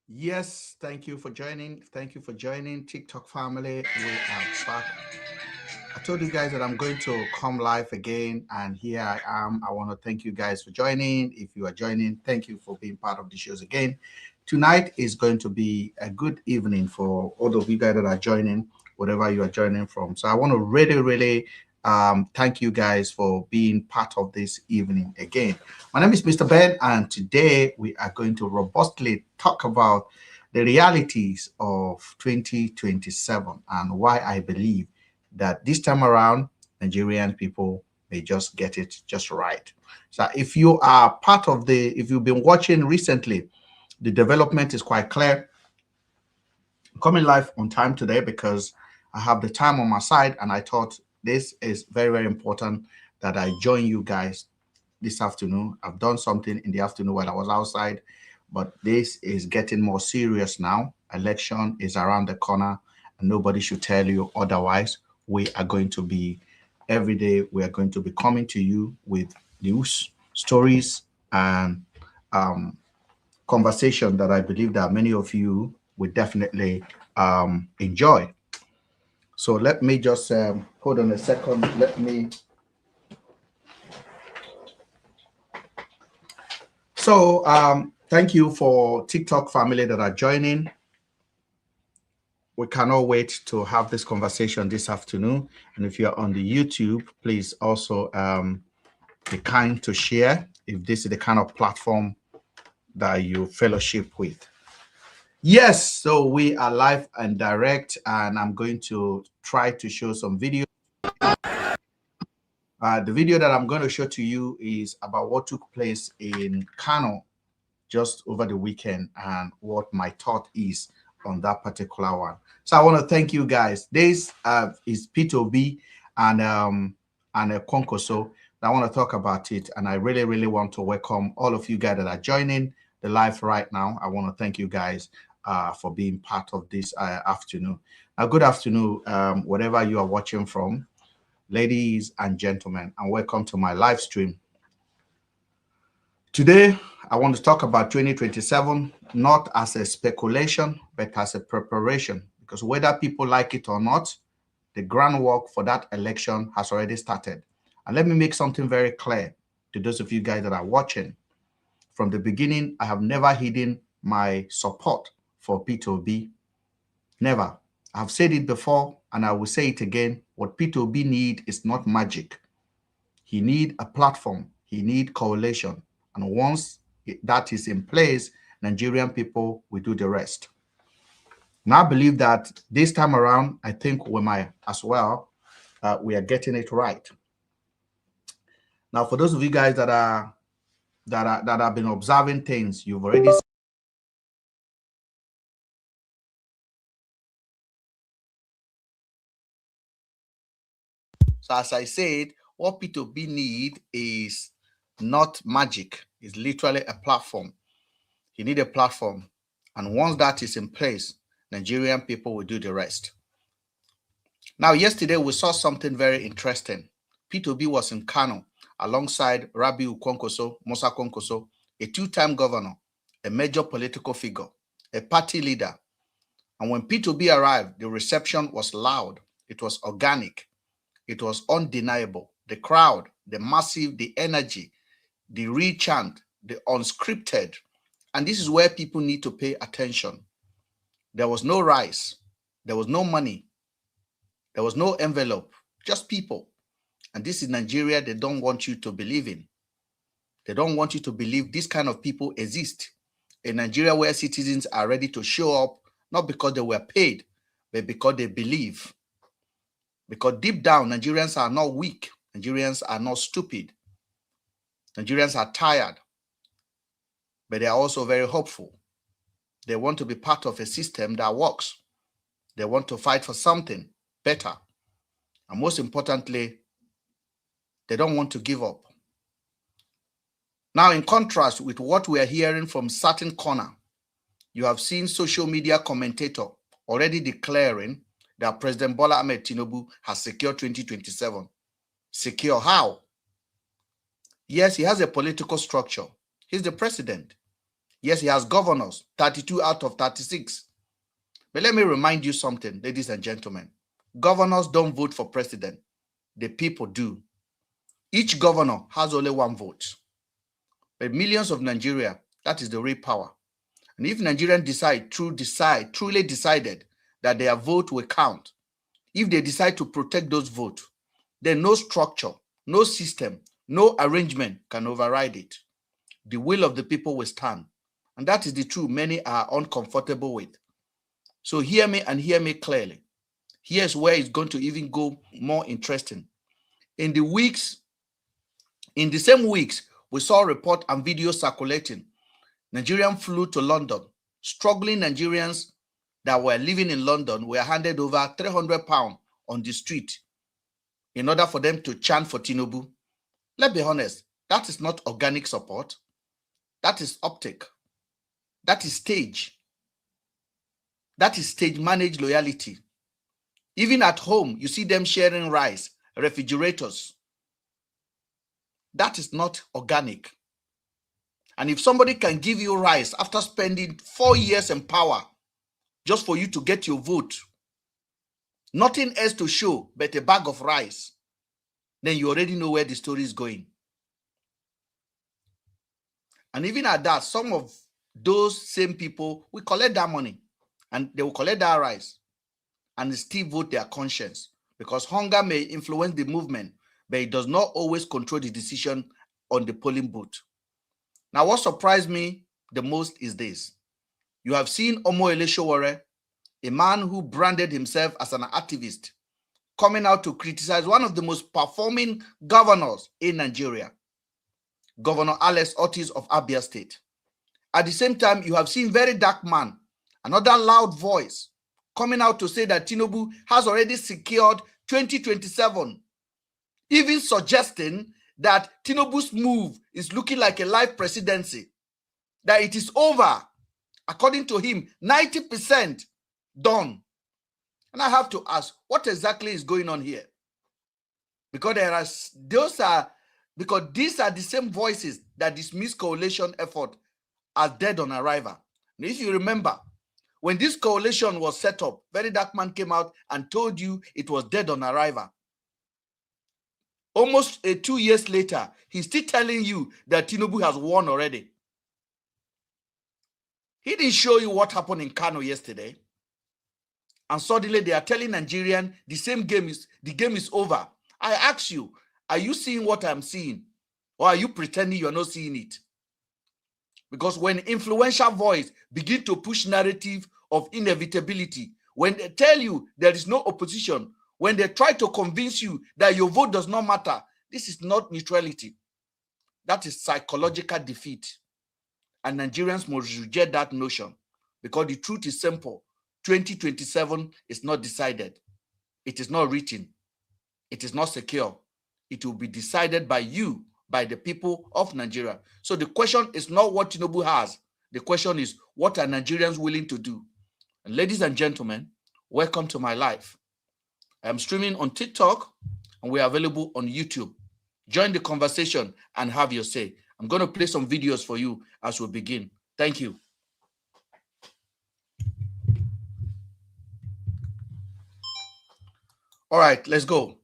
Yes, thank you for joining. Thank you for joining TikTok family. We are back. I told you guys that I'm going to come live again, and here I am. I want to thank you guys for joining. If you are joining, thank you for being part of the shows again. Tonight is going to be a good evening for all of you guys that are joining, whatever you are joining from. So I want to really thank you guys for being part of this evening again. My name is Mr. Ben, and today we are going to robustly talk about the realities of 2027 and why I believe that this time around, Nigerian people may just get it just right. So if you are part of if you've been watching recently, the development is quite clear. I'm coming live on time today because I have the time on my side, and I thought this is very important that I join you guys this afternoon. I've done something in the afternoon while I was outside, but this is getting more serious now. Election is around the corner, and nobody should tell you otherwise. We are going to be every day, we are going to be coming to you with news, stories, and um, conversation that I believe that many of you would definitely enjoy. So let me just hold on a second. Thank you for TikTok family that are joining. We cannot wait to have this conversation this afternoon. And if you're on the YouTube, please also be kind to share if this is the kind of platform that you fellowship with. Yes, so we are live and direct, and I'm going to try to show some video. The video that I'm going to show to you is about what took place in Kano just over the weekend and what my thought is on that particular one. So I want to thank you guys. This is P2B and a Konkoso. I want to talk about it, and I really want to welcome all of you guys that are joining the live right now. I want to thank you guys for being part of this afternoon. Good afternoon, wherever you are watching from, ladies and gentlemen, and welcome to my live stream. Today, I want to talk about 2027, not as a speculation, but as a preparation, because whether people like it or not, the groundwork for that election has already started. And let me make something very clear to those of you guys that are watching. From the beginning, I have never hidden my support for P2B. Never. I've said it before, and I will say it again. What P2B need is not magic. He need a platform. He need coalition. And once that is in place, Nigerian people will do the rest. Now I believe that this time around, I think we might as well, we are getting it right. Now, for those of you guys that have been observing things, you've already seen. So as I said, what P2B need is not magic. It's literally a platform. You need a platform. And once that is in place, Nigerian people will do the rest. Now, yesterday we saw something very interesting. P2B was in Kano alongside Rabiu Kwankwaso, Musa Kwankwaso, a two-time governor, a major political figure, a party leader. And when P2B arrived, the reception was loud. It was organic. It was undeniable. The crowd, the massive, the energy, the real chant, the unscripted. And this is where people need to pay attention. There was no rice. There was no money. There was no envelope. Just people. And this is Nigeria they don't want you to believe in. They don't want you to believe this kind of people exist. A Nigeria where citizens are ready to show up, not because they were paid, but because they believe. Because deep down, Nigerians are not weak. Nigerians are not stupid. Nigerians are tired, but they are also very hopeful. They want to be part of a system that works. They want to fight for something better. And most importantly, they don't want to give up. Now, in contrast with what we are hearing from certain corner, you have seen social media commentator already declaring that President Bola Ahmed Tinubu has secured 2027. Secure how? Yes, he has a political structure. He's the president. Yes, he has governors, 32 out of 36. But let me remind you something, ladies and gentlemen. Governors don't vote for president. The people do. Each governor has only one vote. But millions of Nigeria, that is the real power. And if Nigerians truly decided that their vote will count, if they decide to protect those votes, then no structure, no system, no arrangement can override it. The will of the people will stand. And that is the truth many are uncomfortable with. So hear me and hear me clearly. Here's where it's going to even go more interesting. In the same weeks, we saw a report and video circulating. Nigerians flew to London. Struggling Nigerians that were living in London were handed over £300 on the street in order for them to chant for Tinubu. Let's be honest, that is not organic support. That is optic. That is stage. That is stage-managed loyalty. Even at home, you see them sharing rice, refrigerators. That is not organic. And if somebody can give you rice after spending 4 years in power just for you to get your vote, nothing else to show but a bag of rice, then you already know where the story is going. And even at that, some of those same people will collect that money and they will collect that rice and still vote their conscience, because hunger may influence the movement, but it does not always control the decision on the polling booth. Now, what surprised me the most is this. You have seen Omoyele Sowore, a man who branded himself as an activist, coming out to criticize one of the most performing governors in Nigeria, Governor Alex Otis of Abia State. At the same time, you have seen very dark man, another loud voice, coming out to say that Tinubu has already secured 2027, even suggesting that Tinubu's move is looking like a life presidency, that it is over, according to him, 90% done. And I have to ask, what exactly is going on here? Because these are the same voices that dismiss coalition effort as dead on arrival. And if you remember, when this coalition was set up, very dark man came out and told you it was dead on arrival. Almost 2 years later, he's still telling you that Tinubu has won already. He didn't show you what happened in Kano yesterday. And suddenly they are telling Nigerians the game is over. I ask you, are you seeing what I'm seeing? Or are you pretending you're not seeing it? Because when influential voice begin to push narrative of inevitability, when they tell you there is no opposition, when they try to convince you that your vote does not matter, this is not neutrality. That is psychological defeat. And Nigerians must reject that notion, because the truth is simple. 2027 is not decided. It is not written. It is not secure. It will be decided by you, by the people of Nigeria. So the question is not what Tinubu has. The question is, what are Nigerians willing to do? And ladies and gentlemen, welcome to my life. I am streaming on TikTok and we are available on YouTube. Join the conversation and have your say. I'm going to play some videos for you as we begin. Thank you. All right, let's go.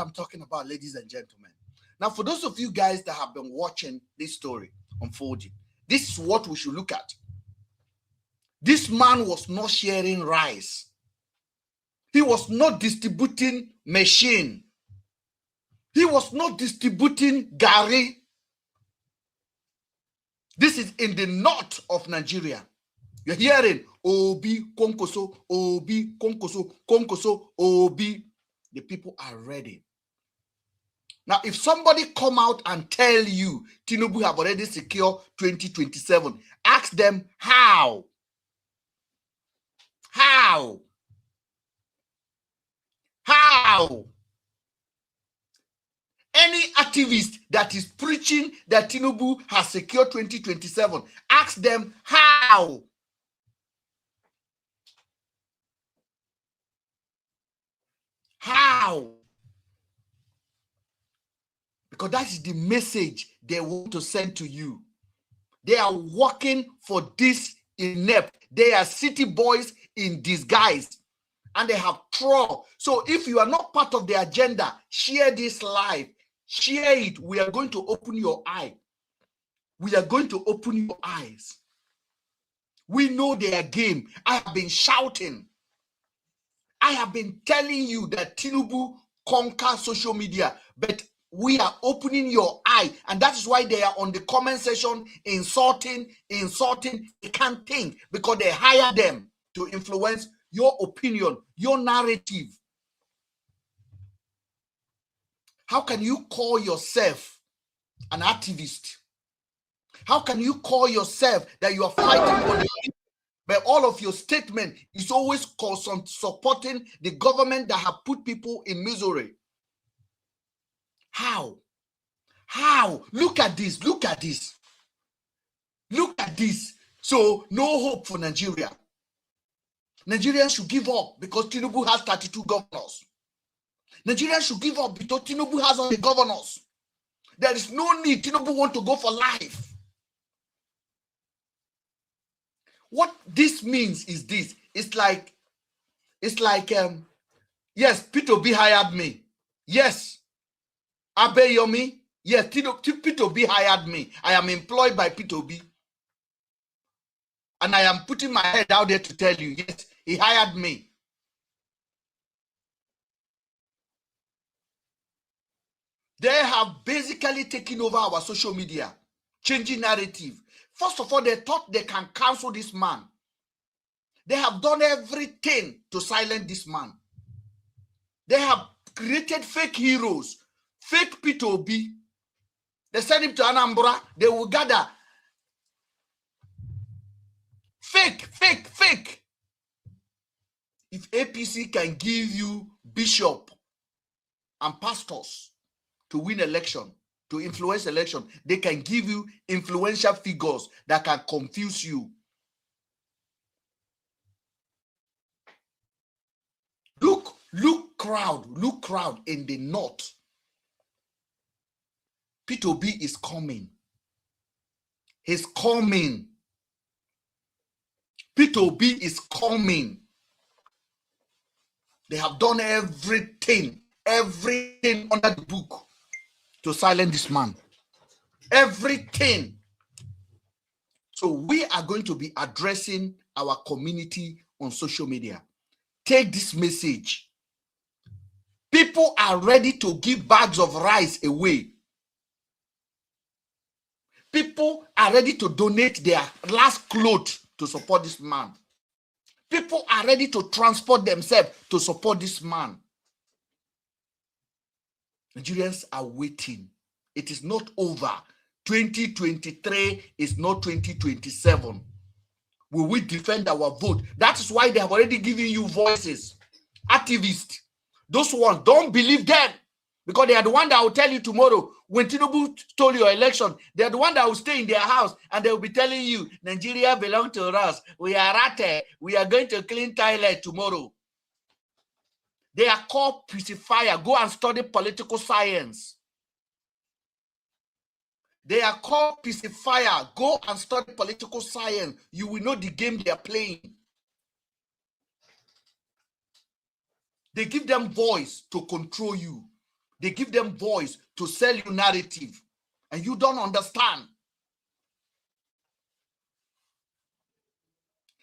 I'm talking about, ladies and gentlemen. Now, for those of you guys that have been watching this story unfolding, this is what we should look at. This man was not sharing rice. He was not distributing machine. He was not distributing gari. This is in the north of Nigeria. You're hearing Obi, Konkoso, Obi, Konkoso, Konkoso, Obi. The people are ready. Now, if somebody come out and tell you Tinubu have already secured 2027, ask them how. How? How? Any activist that is preaching that Tinubu has secured 2027, ask them how. How? Because that is the message they want to send to you. They are working for this inept. They are city boys in disguise. And they have troll. So if you are not part of the agenda, share this live. Share it. We are going to open your eye. We are going to open your eyes. We know their game. I have been shouting. I have been telling you that Tinubu conquer social media, but we are opening your eye, and that is why they are on the comment section insulting. They can't think because they hire them to influence your opinion, your narrative. How can you call yourself an activist? How can you call yourself that you are fighting for the people, but all of your statement is always supporting the government that have put people in misery? How? How? Look at this. Look at this. Look at this. So no hope for Nigeria. Nigerians should give up because Tinubu has 32 governors. Nigerians should give up because Tinubu has all the governors. There is no need. Tinubu want to go for life. What this means is this. It's like, yes, Peter B hired me. Yes. Abeyomi. Yes, Peter B hired me. I am employed by Peter B. And I am putting my head out there to tell you, yes, he hired me. They have basically taken over our social media, changing narrative. First of all, they thought they can cancel this man. They have done everything to silence this man. They have created fake heroes, fake P2B. They send him to Anambra. They will gather. Fake. If APC can give you bishop and pastors to win election, to influence election, they can give you influential figures that can confuse you. Look crowd in the north. P2B is coming. He's coming. P2B is coming. They have done everything under the book to silence this man. Everything. So we are going to be addressing our community on social media. Take this message. People are ready to give bags of rice away. People are ready to donate their last clothes to support this man. People are ready to transport themselves to support this man. Nigerians are waiting. It is not over. 2023 is not 2027. Will we defend our vote? That is why they have already given you voices. Activists. Those ones, don't believe them. Because they are the one that will tell you tomorrow, when Tinubu stole your election, they are the one that will stay in their house and they will be telling you, Nigeria belongs to us. We are rate. We are going to clean toilet tomorrow. They are called pacifier. Go and study political science. They are called pacifier. Go and study political science. You will know the game they are playing. They give them voice to control you. They give them voice to sell you narrative, and you don't understand.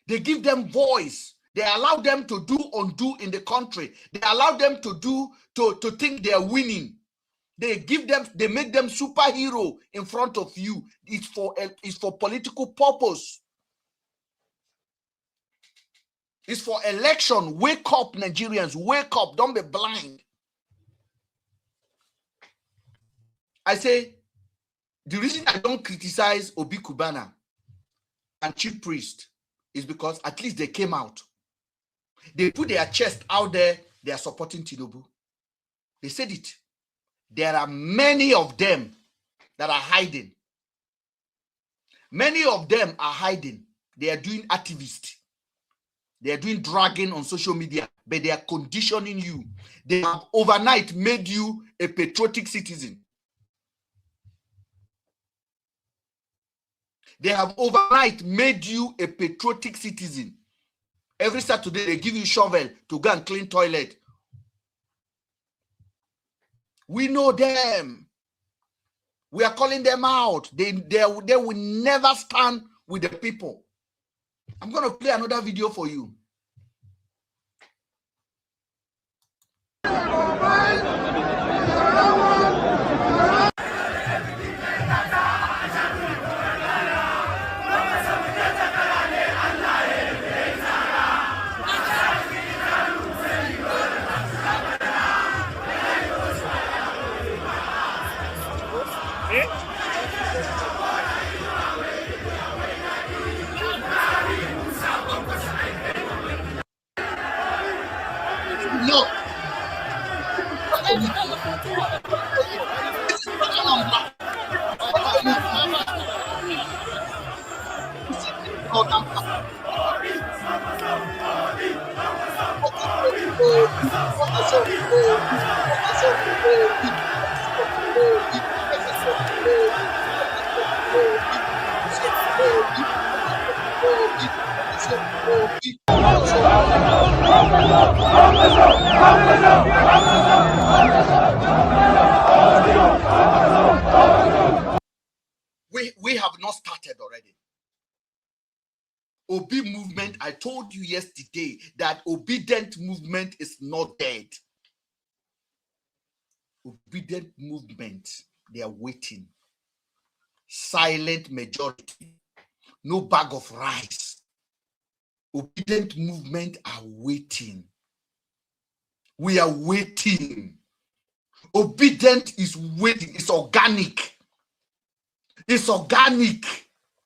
They give them voice. They allow them to do undo in the country. They allow them to think they are winning. They make them superhero in front of you. It's for political purpose. It's for election. Wake up, Nigerians. Wake up. Don't be blind. I say, the reason I don't criticize Obi Kubana and Chief Priest is because at least they came out. They put their chest out there. They are supporting Tinubu. They said it. There are many of them that are hiding. Many of them are hiding. They are doing activists. They are doing dragging on social media, but they are conditioning you. They have overnight made you a patriotic citizen. They have overnight made you a patriotic citizen. Every Saturday, they give you shovel to go and clean toilet. We know them. We are calling them out. They will never stand with the people. I'm going to play another video for you. No. We have not started already. Obi movement, I told you yesterday that obedient movement is not dead. Obedient movement, they are waiting. Silent majority, no bag of rice. Obedient movement are waiting. We are waiting. Obedient is waiting. It's organic. It's organic.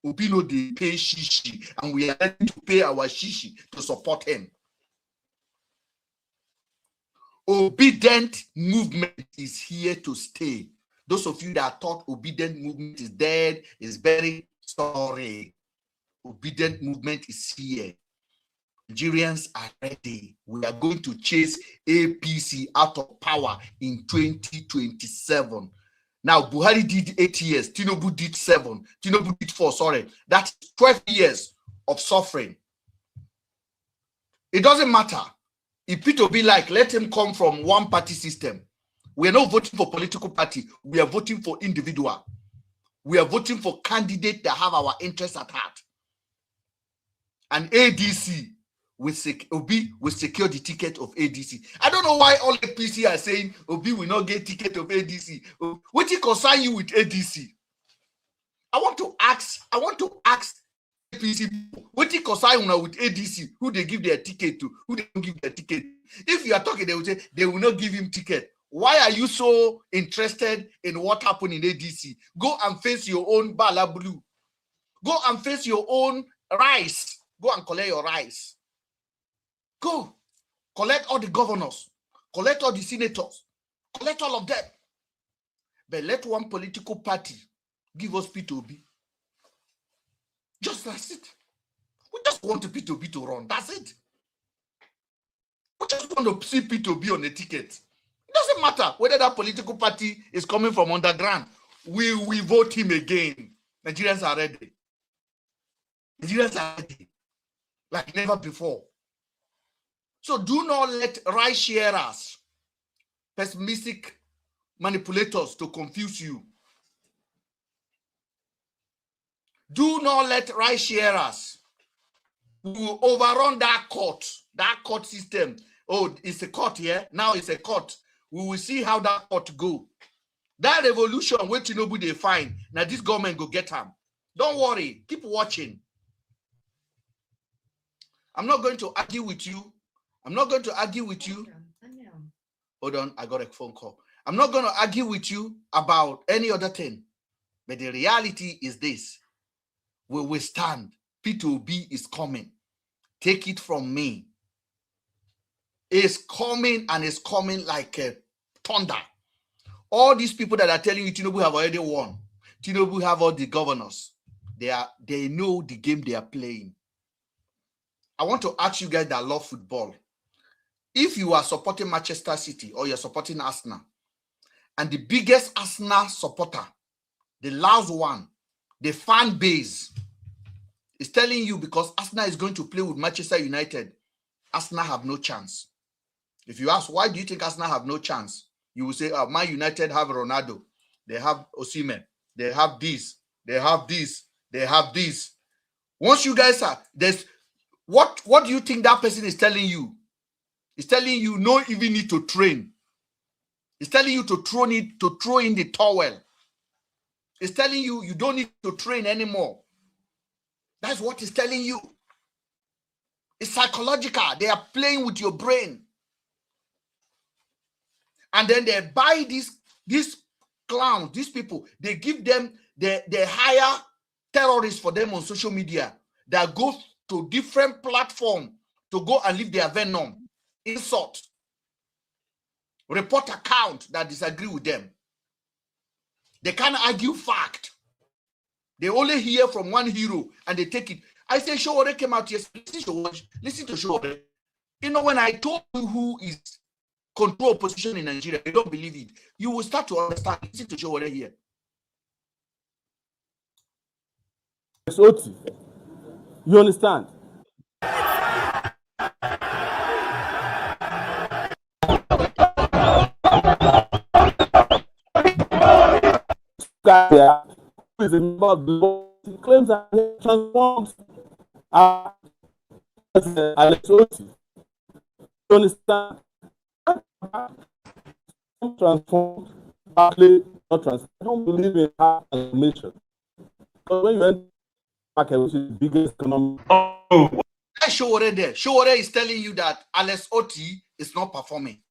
Obi no dey pay shishi, and we are ready to pay our shishi to support him. Obedient movement is here to stay. Those of you that thought obedient movement is dead, is very sorry. Obedient movement is here. Nigerians are ready. We are going to chase APC out of power in 2027. Now, Buhari did 8 years. Tinubu did 7. Tinubu did 4, sorry. That's 12 years of suffering. It doesn't matter. If Peter be like, let him come from one party system. We are not voting for political party. We are voting for individual. We are voting for candidates that have our interests at heart. And ADC Obi will secure the ticket of ADC. I don't know why all the PC are saying Obi will not get ticket of ADC. What it concern you with ADC? I want to ask APC people, what it concern you now with ADC? Who they give their ticket to? Who they don't give their ticket? If you are talking, they will say they will not give him ticket. Why are you so interested in what happened in ADC? Go and face your own Bala Blue. Go and face your own rice. Go and collect your rice. Go, collect all the governors, collect all the senators, collect all of them. But let one political party give us P2B. Just that's it. We just want the P2B to run. That's it. We just want to see P2B on the ticket. It doesn't matter whether that political party is coming from underground. We will vote him again. Nigerians are ready. Nigerians are ready. Like never before. So do not let rice sharers, pessimistic manipulators to confuse you. Do not let right sharers who overrun that court system. Oh, it's a court here. Now it's a court. We will see how that court go. That revolution, where Tinubu they find. Now this government go get them. Don't worry. Keep watching. I'm not going to argue with you. I'm not going to argue with you. Hold on, I got a phone call. I'm not going to argue with you about any other thing. But the reality is this. We will stand. P2B is coming. Take it from me. It's coming, and it's coming like a thunder. All these people that are telling you Tinubu have already won. Tinubu have all the governors. They know the game they are playing. I want to ask you guys that love football. If you are supporting Manchester City or you're supporting Arsenal, and the biggest Arsenal supporter, the last one, the fan base, is telling you because Arsenal is going to play with Manchester United, Arsenal have no chance. If you ask, why do you think Arsenal have no chance? You will say, Man United have Ronaldo. They have Osimhen. They have this. They have this. They have this. Once you guys are, there's, what do you think that person is telling you? He's telling you no even need to train. He's telling you to throw in the towel. He's telling you you don't need to train anymore. That's what he's telling you. It's psychological. They are playing with your brain. And then they buy these clowns, these people. They give them, they hire terrorists for them on social media that go to different platforms to go and leave their venom, insult, report account that disagree with them. They can't argue fact. They only hear from one hero and they take it. I say Showore came out yesterday. Listen to Showore. You know, when I told you who is control opposition in Nigeria, you don't believe it. You will start to understand. Listen to Showore here. It's OT. You understand? Guy who is a member of the law, he claims that he transforms Alex Oti. You understand? Transformed, partly not transformed. I don't believe in her transformation. But when you enter market, which is the biggest economy. Oh, Showore there. Showore is telling you that Alex Oti is not performing.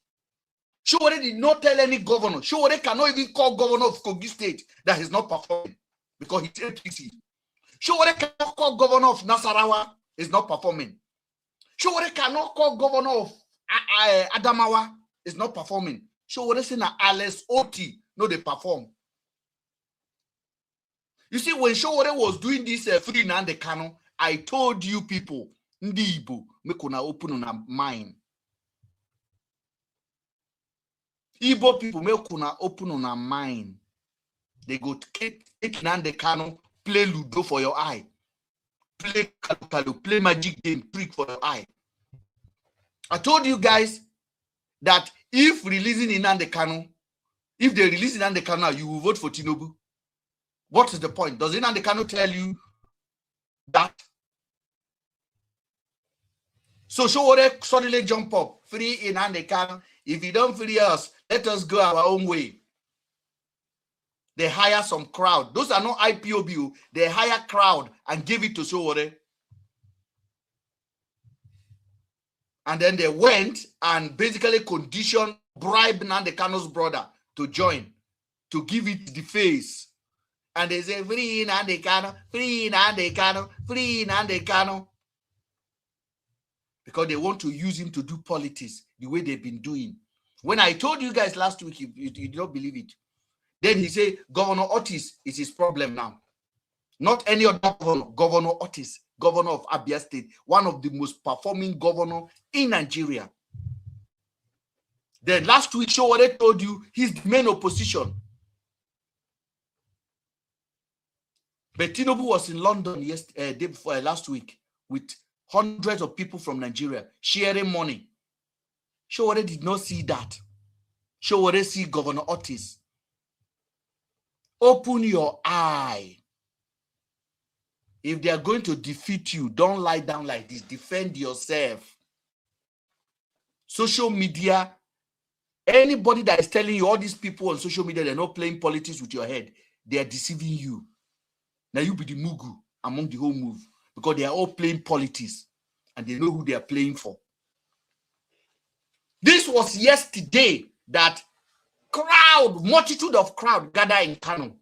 Showore did not tell any governor. Showore cannot even call governor of Kogi State that he's not performing because he's APC. Showore cannot call governor of Nasarawa is not performing. Showore cannot call governor of Adamawa is not performing. Showore saying that Alex Oti no they perform. You see, when Showore was doing this free Nande Kano, I told you people, Ndi Igbo, make una open una mind. Igbo people make una open una mind. They go take Nande Kano, play Ludo for your eye. Play Kalu, play magic game, trick for your eye. I told you guys that if releasing Nnamdi Kanu, if they release Nnamdi Kanu, you will vote for Tinubu. What is the point? Does Nnamdi Kanu tell you that? So Showore suddenly jump up, free Nnamdi Kanu. If you don't free us, let us go our own way. They hire some crowd. Those are not IPOB. They hire crowd and give it to Showore. And then they went and basically conditioned, bribed Nnamdi Kanu's brother to join, to give it the face. And they say, free Nnamdi Kanu, free Nnamdi Kanu, free Nnamdi Kanu. Because they want to use him to do politics the way they've been doing. When I told you guys last week, you did not believe it. Then he said, Governor Otis is his problem now. Not any other governor. Governor Otis, governor of Abia State, one of the most performing governors in Nigeria. Then last week, Showore told you he's the main opposition. But Tinubu was in London day before last week with hundreds of people from Nigeria sharing money. Showore did not see that. Showoresi Governor Otis. Open your eye. If they are going to defeat you, don't lie down like this. Defend yourself. Social media, anybody that is telling you, all these people on social media, they're not playing politics with your head. They are deceiving you. Now you be the mugu among the whole move because they are all playing politics and they know who they are playing for. This was yesterday that multitude of crowd gathered in Kano.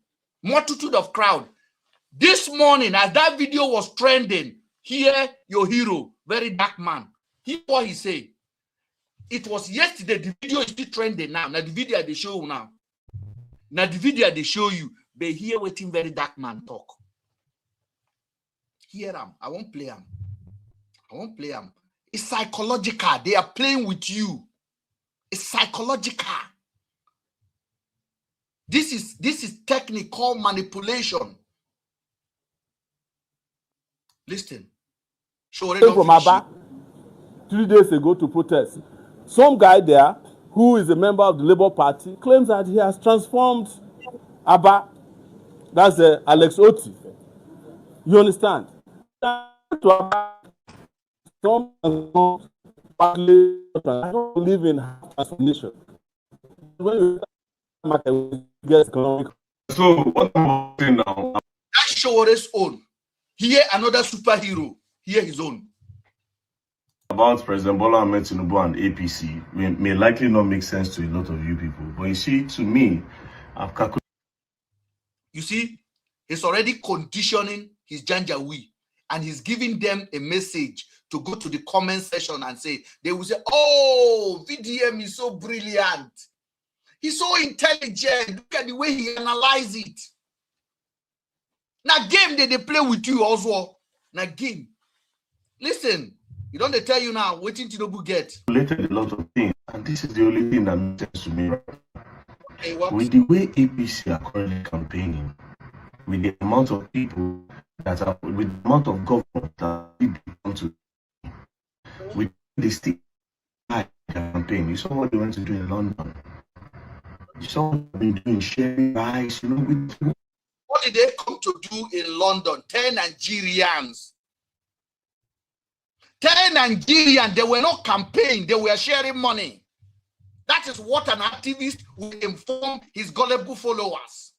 Multitude of crowd. This morning, as that video was trending, here your hero, very dark man. Hear what he said. It was yesterday. The video is still trending now. Now the video they show you now. Now the video they show you. But here waiting very dark man talk. Hear him. I won't play him. I won't play him. It's psychological. They are playing with you. It's psychological. This is technical manipulation. Listen. From Aba 3 days ago to protest. Some guy there who is a member of the Labour Party claims that he has transformed Aba. That's Alex Oti. You understand? Some I don't believe in transformation. When you get economic. So what I'm saying now? That's Showore's own. Here another superhero. Here his own. About President Bola Ahmed Tinubu and APC may likely not make sense to a lot of you people, but you see, to me, I've calculated. You see, he's already conditioning his Janjaweed, and he's giving them a message to go to the comment section and say, they will say, oh, VDM is so brilliant. He's so intelligent. Look at the way he analyzes it. Now, game they play with you also. Now, game. Listen, you don't they tell you now, waiting to Tinubu get. Related a lot of things, and this is the only thing that makes sense to me. Okay, what? With the way APC are currently campaigning, with the amount of people that are, with the amount of government that come to, with the stick campaign, you saw what they went to do in London. You saw what they've been doing, sharing rice, you know, with. What did they come to do in London? 10 Nigerians. 10 Nigerians, they were not campaigning, they were sharing money. That is what an activist will inform his gullible followers.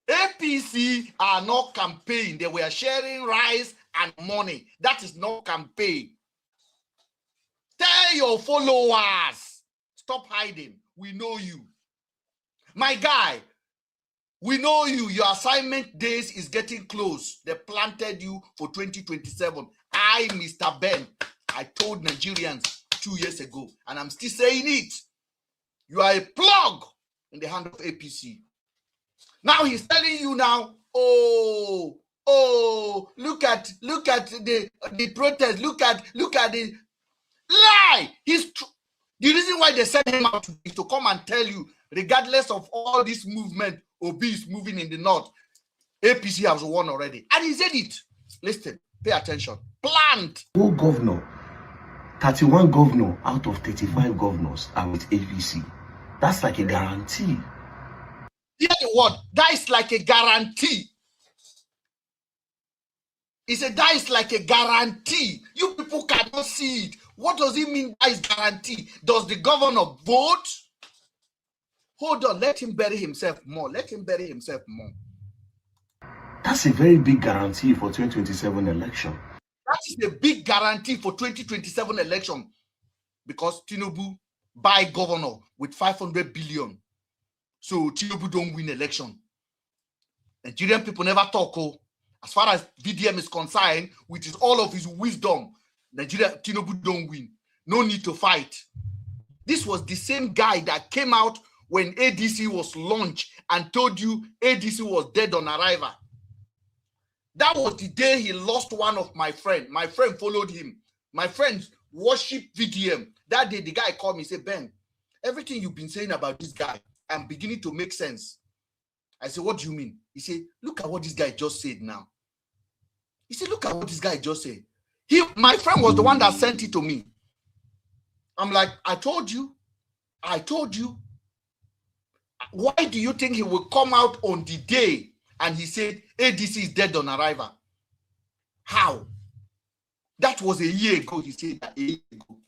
APC are not campaigning, they were sharing rice and money. That is not campaign. Tell your followers, stop hiding. We know you. My guy, we know you. Your assignment days is getting close. They planted you for 2027. I, Mr. Ben, I told Nigerians 2 years ago, and I'm still saying it. You are a plug in the hand of APC. Now he's telling you now, oh, look at the protest. Look at the lie. The reason why they sent him out is to come and tell you, regardless of all this movement, Obi is moving in the north, APC has won already. And he said it. Listen, pay attention. Planned. No governor, 31 governors out of 35 governors are with APC. That's like a guarantee. Hear the word. That is like a guarantee. He said that is like a guarantee. You people cannot see it. What does it mean that is guarantee? Does the governor vote? Hold on, let him bury himself more. Let him bury himself more. That's a very big guarantee for 2027 election. That is a big guarantee for 2027 election because Tinubu buy governor with 500 billion. So Tinubu don't win election. Nigerian people never talk. Oh, as far as VDM is concerned, which is all of his wisdom, Tinubu don't win. No need to fight. This was the same guy that came out when ADC was launched and told you ADC was dead on arrival. That was the day he lost one of my friends. My friend followed him. My friends worship VDM. That day, the guy called me and said, Ben, everything you've been saying about this guy, I'm beginning to make sense. I said, what do you mean? He said, look at what this guy just said now. He said, look at what this guy just said. My friend was the one that sent it to me. I'm like, I told you. I told you. Why do you think he will come out on the day and he said ADC is dead on arrival? How? That was a year ago. He said that a year ago.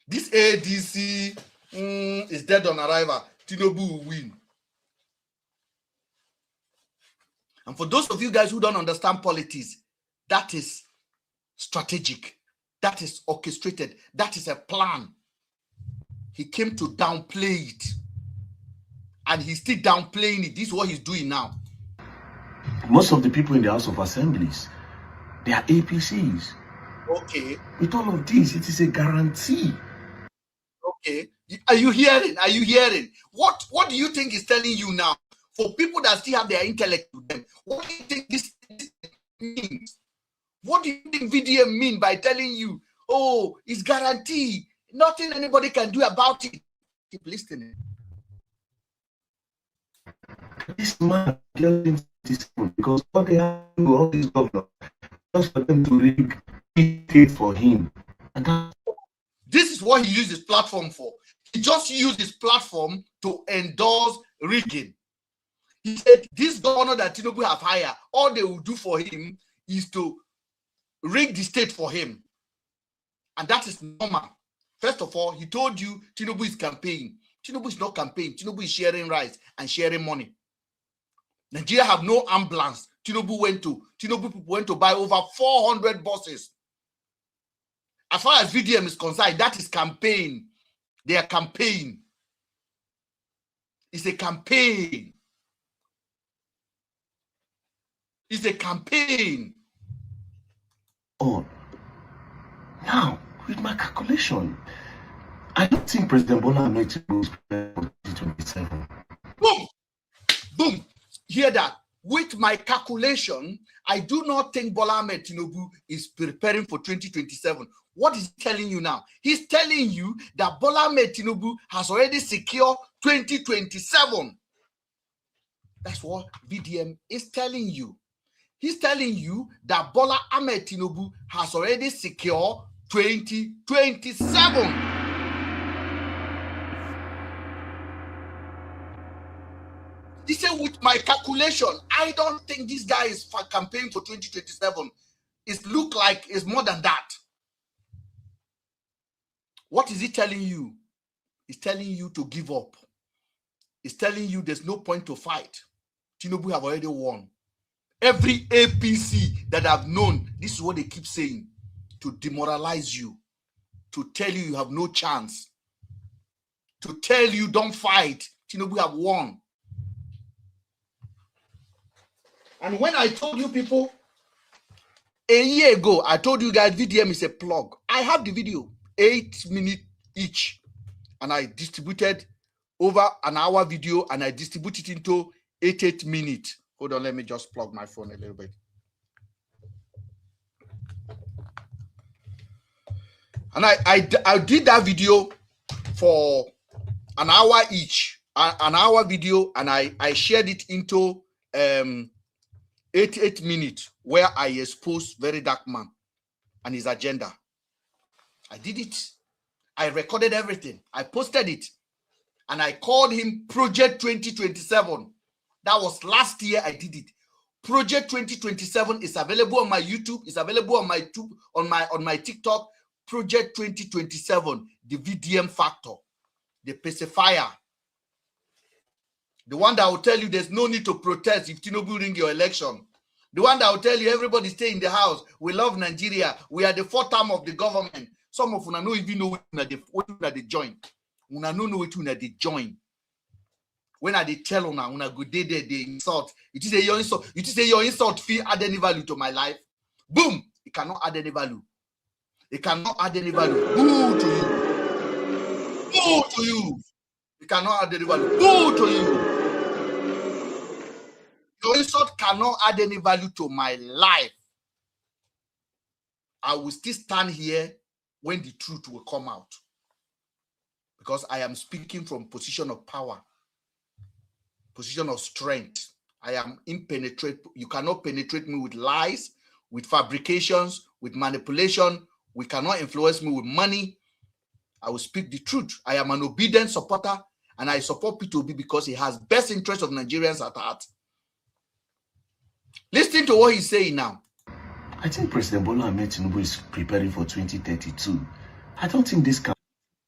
This ADC is dead on arrival. Tinubu will win. And for those of you guys who don't understand politics, that is strategic. That is orchestrated. That is a plan. He came to downplay it. And he's still downplaying it. This is what he's doing now. Most of the people in the House of Assemblies, they are APCs. Okay. With all of this, it is a guarantee. Okay. Are you hearing? Are you hearing? What do you think is telling you now? For people that still have their intellect to them, what do you think this means? What do you think VDM mean by telling you, oh, it's guaranteed, nothing anybody can do about it? Keep listening. This man getting because what they have to do, all these governors, just for them to rig it for him. And this is what he used his platform for. He just used his platform to endorse rigging. He said, this governor that Tinubu have hired, all they will do for him is to rig the state for him. And that is normal. First of all, he told you Tinubu is campaigning. Tinubu is not campaigning. Tinubu is sharing rights and sharing money. Nigeria have no ambulance. Tinubu people went to buy over 400 buses. As far as VDM is concerned, that is campaign. They are campaign. It's a campaign. It's a campaign. Oh, now, with my calculation, I don't think President Bola Ahmed Tinubu is prepared for 2027. Boom! Boom! Hear that? With my calculation, I do not think Bola Ahmed Tinubu is preparing for 2027. What is he telling you now? He's telling you that Bola Ahmed Tinubu has already secured 2027. That's what VDM is telling you. He's telling you that Bola Ahmed Tinubu has already secured 2027. He said, with my calculation, I don't think this guy is for campaigning for 2027. It looks like it's more than that. What is he telling you? He's telling you to give up. He's telling you there's no point to fight. Tinubu have already won. Every APC that I've known, this is what they keep saying, to demoralize you, to tell you you have no chance, to tell you don't fight. Tinubu have won. And when I told you people, a year ago, I told you guys VDM is a plug. I have the video, 8 minutes each. And I distributed over an hour video and I distributed it into 8 minutes. Hold on, let me just plug my phone a little bit. And I did that video for an hour each, an hour video, and I shared it into 8 minutes where I exposed Very Dark Man and his agenda. I did it. I recorded everything. I posted it. And I called him Project 2027. That was last year I did it. Project 2027 is available on my YouTube. It's available on my TikTok. Project 2027, the VDM factor, the pacifier. The one that will tell you there's no need to protest if Tinubu ring your election. The one that will tell you everybody stay in the house. We love Nigeria. We are the fourth term of the government. Some of you don't even know what they join. Una no know what they join. When they tell una go there, they insult. It is a your insult. It is a your insult fee add any value to my life. Boom! It cannot add any value. It cannot add any value. Boo to you. Boo to you. It cannot add any value. Boo to you. Your insult cannot add any value to my life. I will still stand here when the truth will come out. Because I am speaking from position of power, position of strength. I am impenetrable. You cannot penetrate me with lies, with fabrications, with manipulation. We cannot influence me with money. I will speak the truth. I am an obedient supporter, and I support P2B because he has best interest of Nigerians at heart. Listen to what he's saying now. I think President Bola Ahmed Tinubu is preparing for 2032. I don't think this can.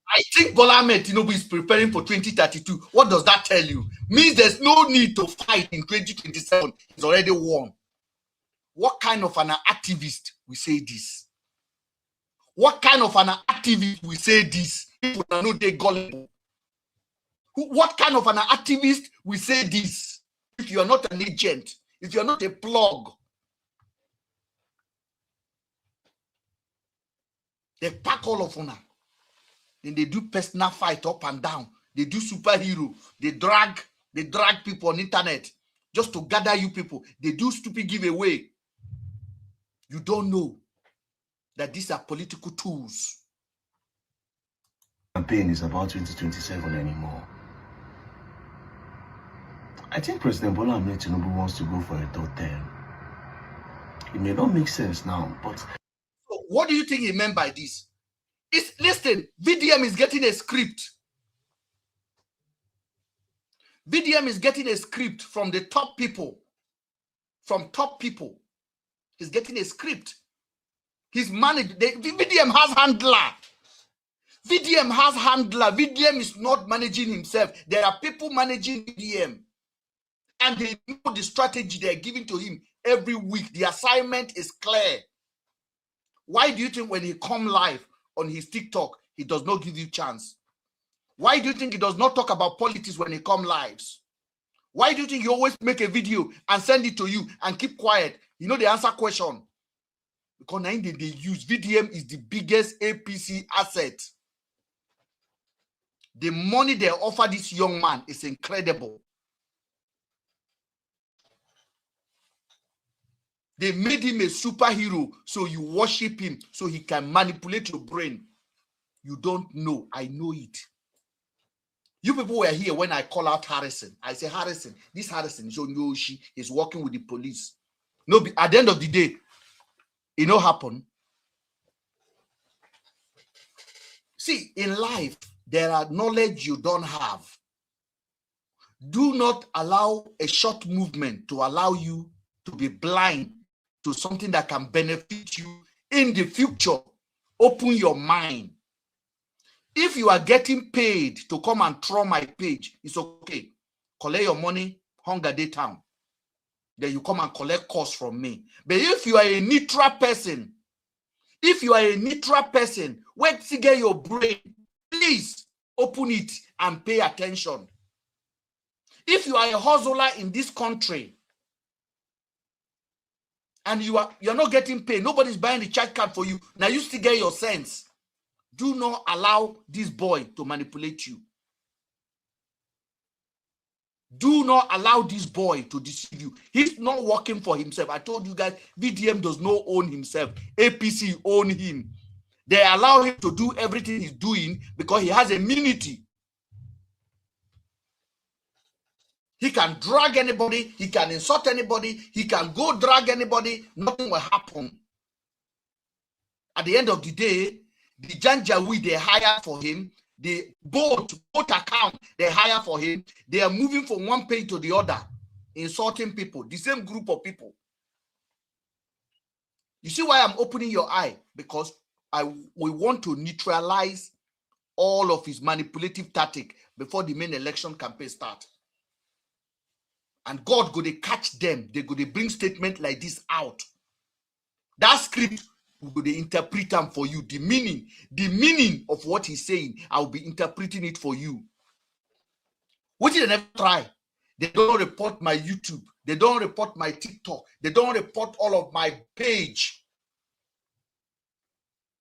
I think Bola Ahmed Tinubu is preparing for 2032. What does that tell you? Means there's no need to fight in 2027. He's already won. What kind of an activist will say this? What kind of an activist will say this? People know they gullible. What kind of an activist will say this? If you are not an agent, if you are not a plug, they pack all of honor. Then they do personal fight up and down. They do superhero. They drag people on internet just to gather you people. They do stupid giveaway. You don't know that these are political tools. Campaign is about 2027 anymore. I think President Bola Ahmed Tinubu wants to go for a third term. It may not make sense now, but so what do you think he meant by this? Listen, VDM is getting a script. VDM is getting a script from the top people. From top people. He's getting a script. He's managed. VDM has handler. VDM has handler. VDM is not managing himself. There are people managing VDM. And they know the strategy they're giving to him every week. The assignment is clear. Why do you think when he come live on his TikTok, he does not give you chance? Why do you think he does not talk about politics when he come lives? Why do you think he always make a video and send it to you and keep quiet? You know the answer question. Because now they use VDM is the biggest APC asset. The money they offer this young man is incredible. They made him a superhero, so you worship him, so he can manipulate your brain. You don't know. I know it. You people were here when I call out Harrison. I say, Harrison, this Harrison is working with the police. No, at the end of the day, it no happen. See, in life, there are knowledge you don't have. Do not allow a short movement to allow you to be blind to something that can benefit you in the future. Open your mind. If you are getting paid to come and troll my page, it's okay. Collect your money, Hunger Day Town. Then you come and collect costs from me. But if you are a neutral person, where to get your brain, please open it and pay attention. If you are a hustler in this country, and you're not getting paid, nobody's buying the chat card for you, now you still get your sense. Do not allow this boy to manipulate you. Do not allow this boy to deceive you. He's not working for himself. I told you guys, VDM does not own himself. APC own him. They allow him to do everything he's doing because he has immunity. He can drag anybody. He can insult anybody. He can go drag anybody. Nothing will happen. At the end of the day, the Janjaweed they hire for him, the boat account they hire for him, they are moving from one page to the other, insulting people, the same group of people. You see why I'm opening your eye? Because we want to neutralize all of his manipulative tactic before the main election campaign starts. And God go to catch them. They go to bring statement like this out. That script will go to interpret them for you. The meaning of what he's saying, I'll be interpreting it for you. What did they never try? They don't report my YouTube. They don't report my TikTok. They don't report all of my page.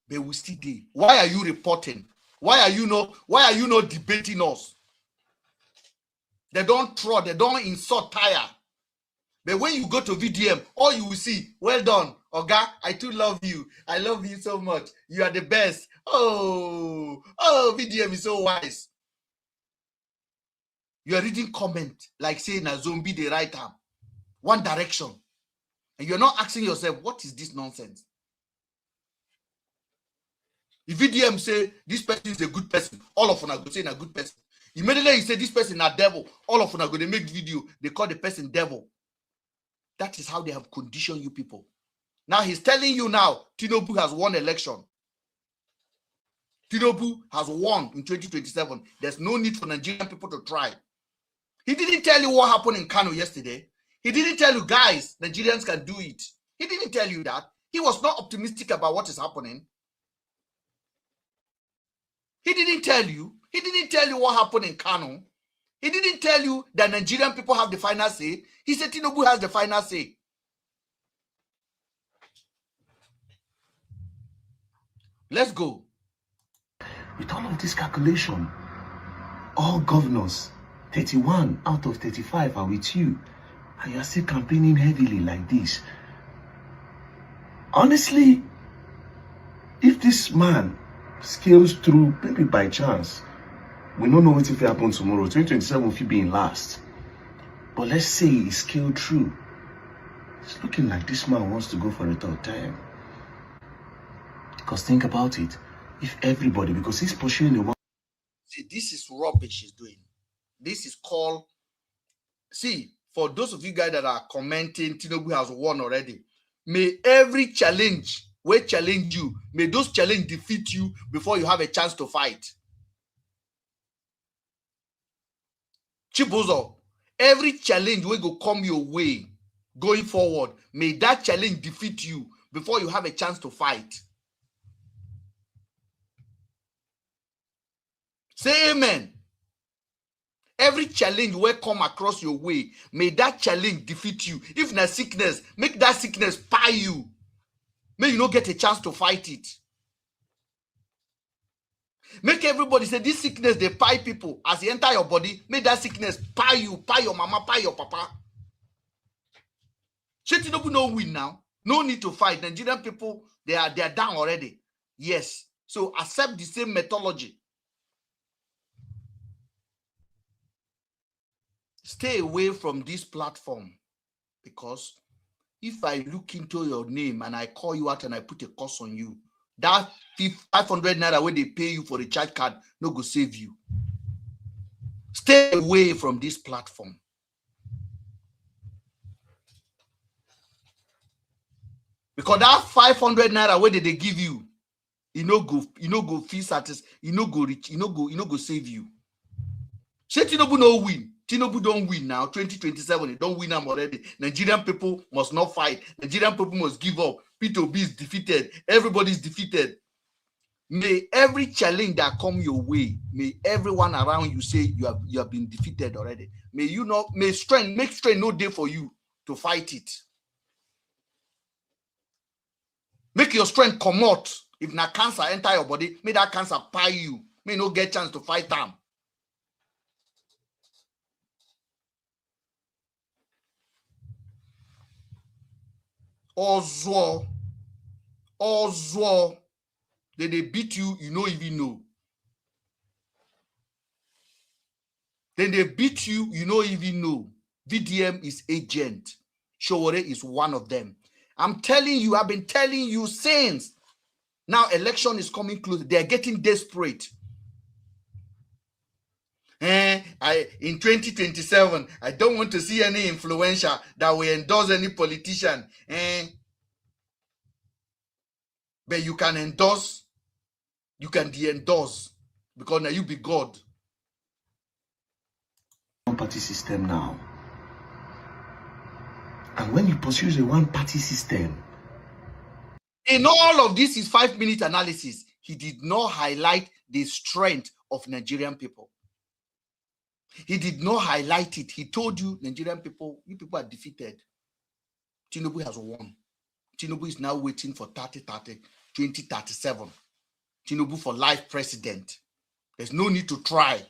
They will still do. Why are you reporting? Why are you not debating us? They don't troll, they don't insult tire. But when you go to VDM, all you will see, well done, Oga, I too love you. I love you so much. You are the best. Oh, VDM is so wise. You are reading comment like saying a zombie the right arm. One direction. And you're not asking yourself, what is this nonsense? If VDM say this person is a good person, all of them are going to say a good person. Immediately you say this person is a devil, all of them are going to make video. They call the person devil. That is how they have conditioned you people. Now he's telling you now, Tinubu has won election. Tinubu has won in 2027. There's no need for Nigerian people to try. He didn't tell you what happened in Kano yesterday. He didn't tell you, guys, Nigerians can do it. He didn't tell you that. He was not optimistic about what is happening. He didn't tell you. He didn't tell you what happened in Kano. He didn't tell you that Nigerian people have the final say. He said Tinubu has the final say. Let's go. With all of this calculation, all governors, 31 out of 35 are with you, and you're still campaigning heavily like this. Honestly, if this man scales through, maybe by chance, we don't know what if it happens tomorrow. 2027 will be in last. But let's say he scaled through. It's looking like this man wants to go for a third time. Because think about it. If everybody, because he's pursuing the one. See, this is rubbish he's doing. This is called, see, for those of you guys that are commenting, Tinubu has won already. May every challenge, we challenge you, may those challenge defeat you before you have a chance to fight. Chibuzo, every challenge will go come your way going forward. May that challenge defeat you before you have a chance to fight. Say amen. Every challenge will come across your way. May that challenge defeat you. If na sickness, make that sickness pie you. May you not get a chance to fight it. Make everybody say this sickness, they pie people. As you enter your body, make that sickness pie you, pie your mama, pie your papa. Tinubu no win now. No need to fight. Nigerian people, they are down already. Yes. So accept the same methodology. Stay away from this platform, because if I look into your name and I call you out and I put a curse on you, that 500 naira where they pay you for the charge card no go save you. Stay away from this platform. Because that 500 naira where they give you, you no go feel satisfied, you no go reach, you no go save you. Say Tinubu no win. Tinubu don't win now. 2027, they don't win them already. Nigerian people must not fight. Nigerian people must give up. P2B is defeated. Everybody is defeated. May every challenge that come your way, may everyone around you say you have been defeated already. May you not, may strength, make strength no day for you to fight it. Make your strength come out. If na cancer enter your body, may that cancer pie you. May no get chance to fight them. Ozwo, then they beat you, you don't even know. Then they beat you, you don't even know. VDM is agent. Showore is one of them. I'm telling you, I've been telling you since. Now election is coming close. They're getting desperate. In 2027, I don't want to see any influencer that will endorse any politician. But you can endorse, you can de-endorse, because now you be God. One-party system now. And when you pursue a one-party system, in all of this is 5-minute analysis, he did not highlight the strength of Nigerian people. He did not highlight it. He told you, Nigerian people, you people are defeated. Tinubu has won. Tinubu is now waiting for 2037. Tinubu for life president. There's no need to try.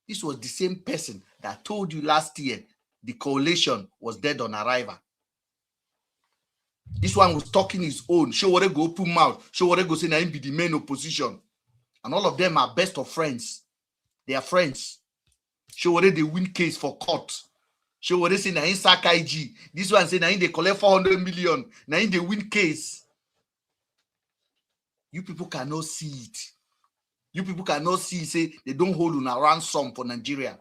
This was the same person that told you last year the coalition was dead on arrival. This one was talking his own. Showore go open mouth. Showore go say na him be the main opposition. And all of them are best of friends. They are friends. Showore they win case for court. Showore say na him sack IG. This one say na him they collect 400 million. Na him they win case. You people cannot see it. You people cannot see, say, they don't hold on a ransom for Nigeria.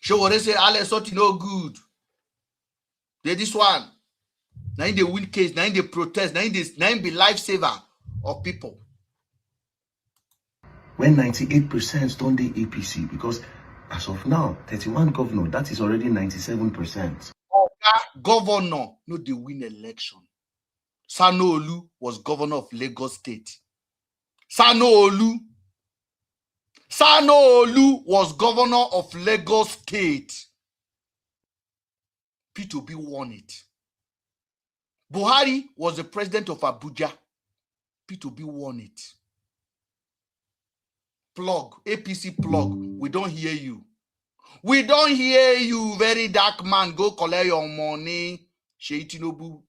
Show what they say, Alex, what you know good. They this one. Now in the win case, now in the protest, now in be lifesaver of people. When 98% don't do APC, because as of now, 31 governor, that is already 97%. Governor, no, they win election. Sanwo-Olu was governor of Lagos State. Sanwo-Olu was governor of Lagos State. P2B won it. Buhari was the president of Abuja. P2B won it. Plug, APC plug, we don't hear you. We don't hear you, very dark man. Go collect your money. Sheyi Tinubu,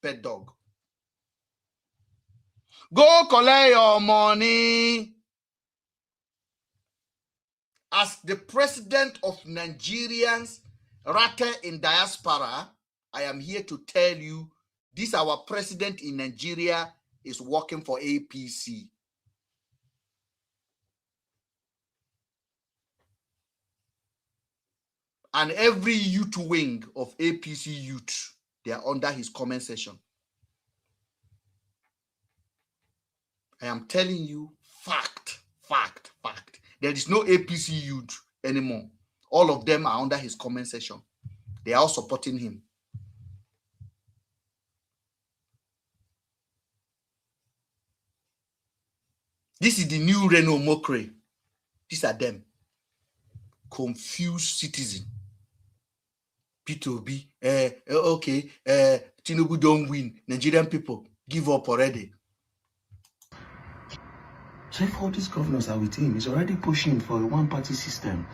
pet dog. Go collect your money. As the president of Nigerians, rather in diaspora, I am here to tell you, this our president in Nigeria is working for APC. And every youth wing of APC youth, they are under his comment section. I am telling you, fact. There is no APC youth anymore. All of them are under his comment section. They are all supporting him. This is the new Reno Mokre. These are them. Confused citizen. P2B, okay, Tinubu don't win. Nigerian people give up already. So if all these governors are with him, he's already pushing for a one-party system.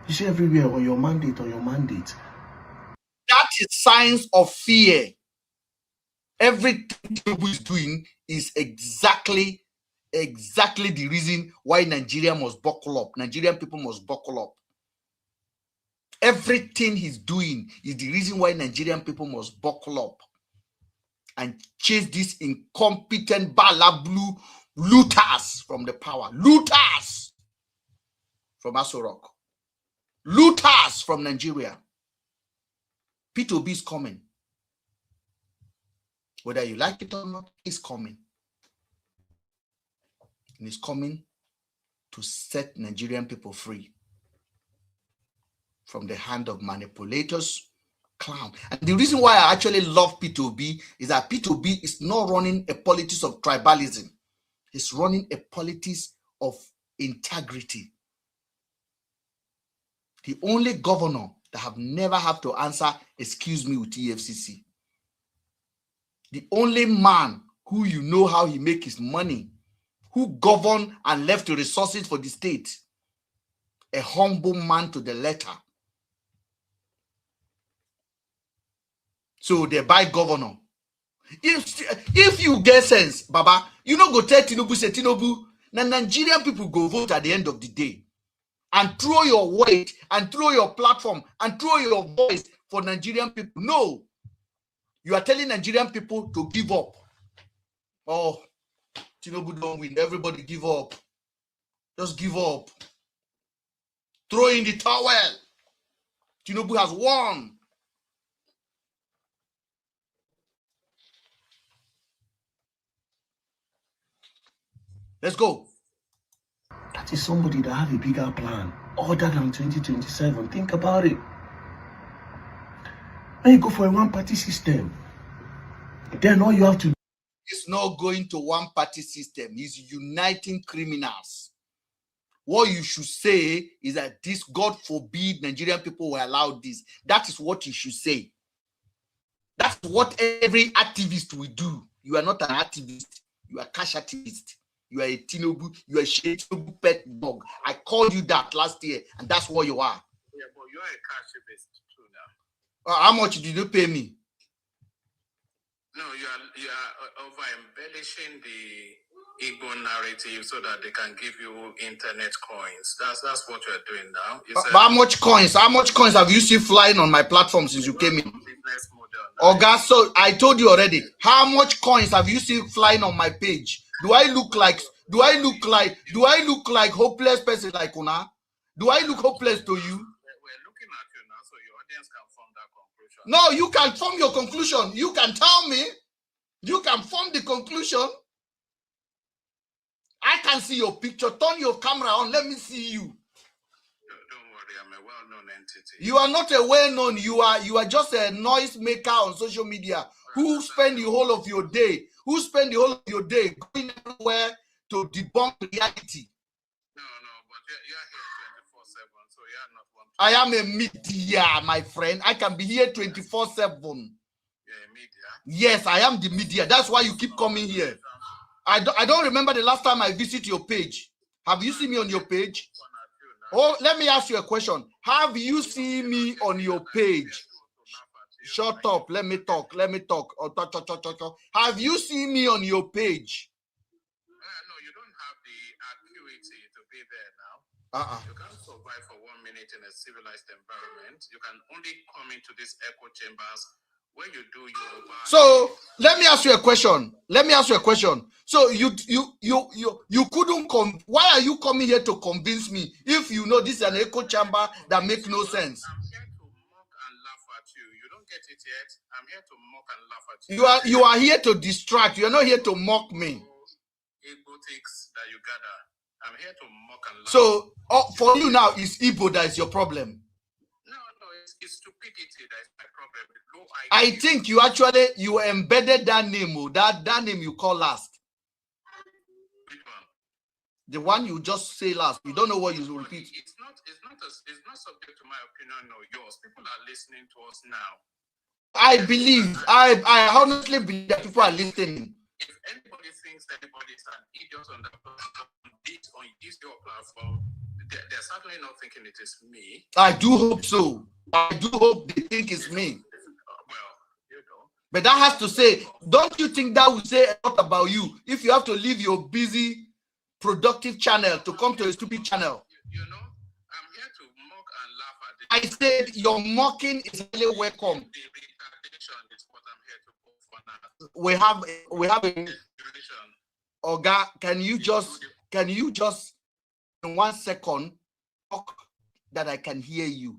You see everywhere on your mandate. That is signs of fear. Everything Tinubu is doing is exactly the reason why Nigeria must buckle up. Nigerian people must buckle up. Everything he's doing is the reason why Nigerian people must buckle up and chase these incompetent balablu looters from the power. Looters from Aso Rock. Looters from Nigeria. P2B is coming. Whether you like it or not, he's coming. And he's coming to set Nigerian people free from the hand of manipulators, clown. And the reason why I actually love P2B is that P2B is not running a politics of tribalism. He's running a politics of integrity. The only governor that have never have to answer, excuse me, with EFCC. The only man who you know how he make his money, who governed and left the resources for the state. A humble man to the letter. So they buy governor. If you get sense, Baba, you know go tell Tinubu, say Tinubu, now Nigerian people go vote at the end of the day. And throw your weight, and throw your platform, and throw your voice for Nigerian people. No. You are telling Nigerian people to give up. Oh, Tinubu don't win. Everybody give up. Just give up. Throw in the towel. Tinubu has won. Let's go. That is somebody that have a bigger plan other than 2027. Think about it. When you go for a one-party system, then all you have to do. It's not going to one-party system. It's uniting criminals. What you should say is that this, God forbid, Nigerian people will allow this. That is what you should say. That's what every activist will do. You are not an activist. You are a cash activist. You are a Tinubu. You are a Tinubu pet dog. I called you that last year, and that's what you are. Yeah, but you're a cash activist too now. How much did you pay me? No, you are over embellishing the Igbo narrative so that they can give you internet coins. That's what you're doing now. But how much coins? How much coins have you seen flying on my platform since you came in? Business model Oga, so I told you already. How much coins have you seen flying on my page? Do I look like hopeless person like Una? Do I look hopeless to you? We're looking at you now, so your audience can form that conclusion. No, you can form your conclusion. You can tell me. You can form the conclusion. I can see your picture. Turn your camera on. Let me see you. Don't worry, I'm a well-known entity. You are not a well-known. You are just a noise maker on social media who spend the whole of your day. Going everywhere to debunk reality. No, but you're here 24/7, so you're not one. I am a media, my friend. I can be here 24/7. You're a media? Yes, I am the media. That's why you keep coming here. I don't remember the last time I visit your page. Have you seen me on your page? Oh, let me ask you a question. Have you seen me on your page? Shut up. Let me talk. Have you seen me on your page? No, you don't have the acuity to be there now. You can't survive for 1 minute in a civilized environment. You can only come into these echo chambers when you do your work. So let me ask you a question. So you couldn't come. Why are you coming here to convince me if you know this is an echo chamber that makes no sense? I'm here to mock and laugh at you. You don't get it yet. I'm here to mock and laugh at you. You are here to distract. You are not here to mock me. Egotics that you gather. I'm here to mock and laugh. So for you now, it's Igbo that is your problem. No, it's stupidity that is my problem. I think you embedded that name, that name you call last. Which one? The one you just say last. You don't know what you will repeat. It's not subject to my opinion or yours. People are listening to us now. I honestly believe that people are listening. If anybody thinks anybody is an idiot on this your platform, they're certainly not thinking it is me. I do hope so. I do hope they think it's me. Well, you know. But that has to say, don't you think that will say a lot about you if you have to leave your busy, productive channel to come to a stupid channel? You know, I'm here to mock and laugh at I said your mocking is really welcome. The retardation is what I'm here to go for now. We have a Oga, can you just in 1 second talk that I can hear you?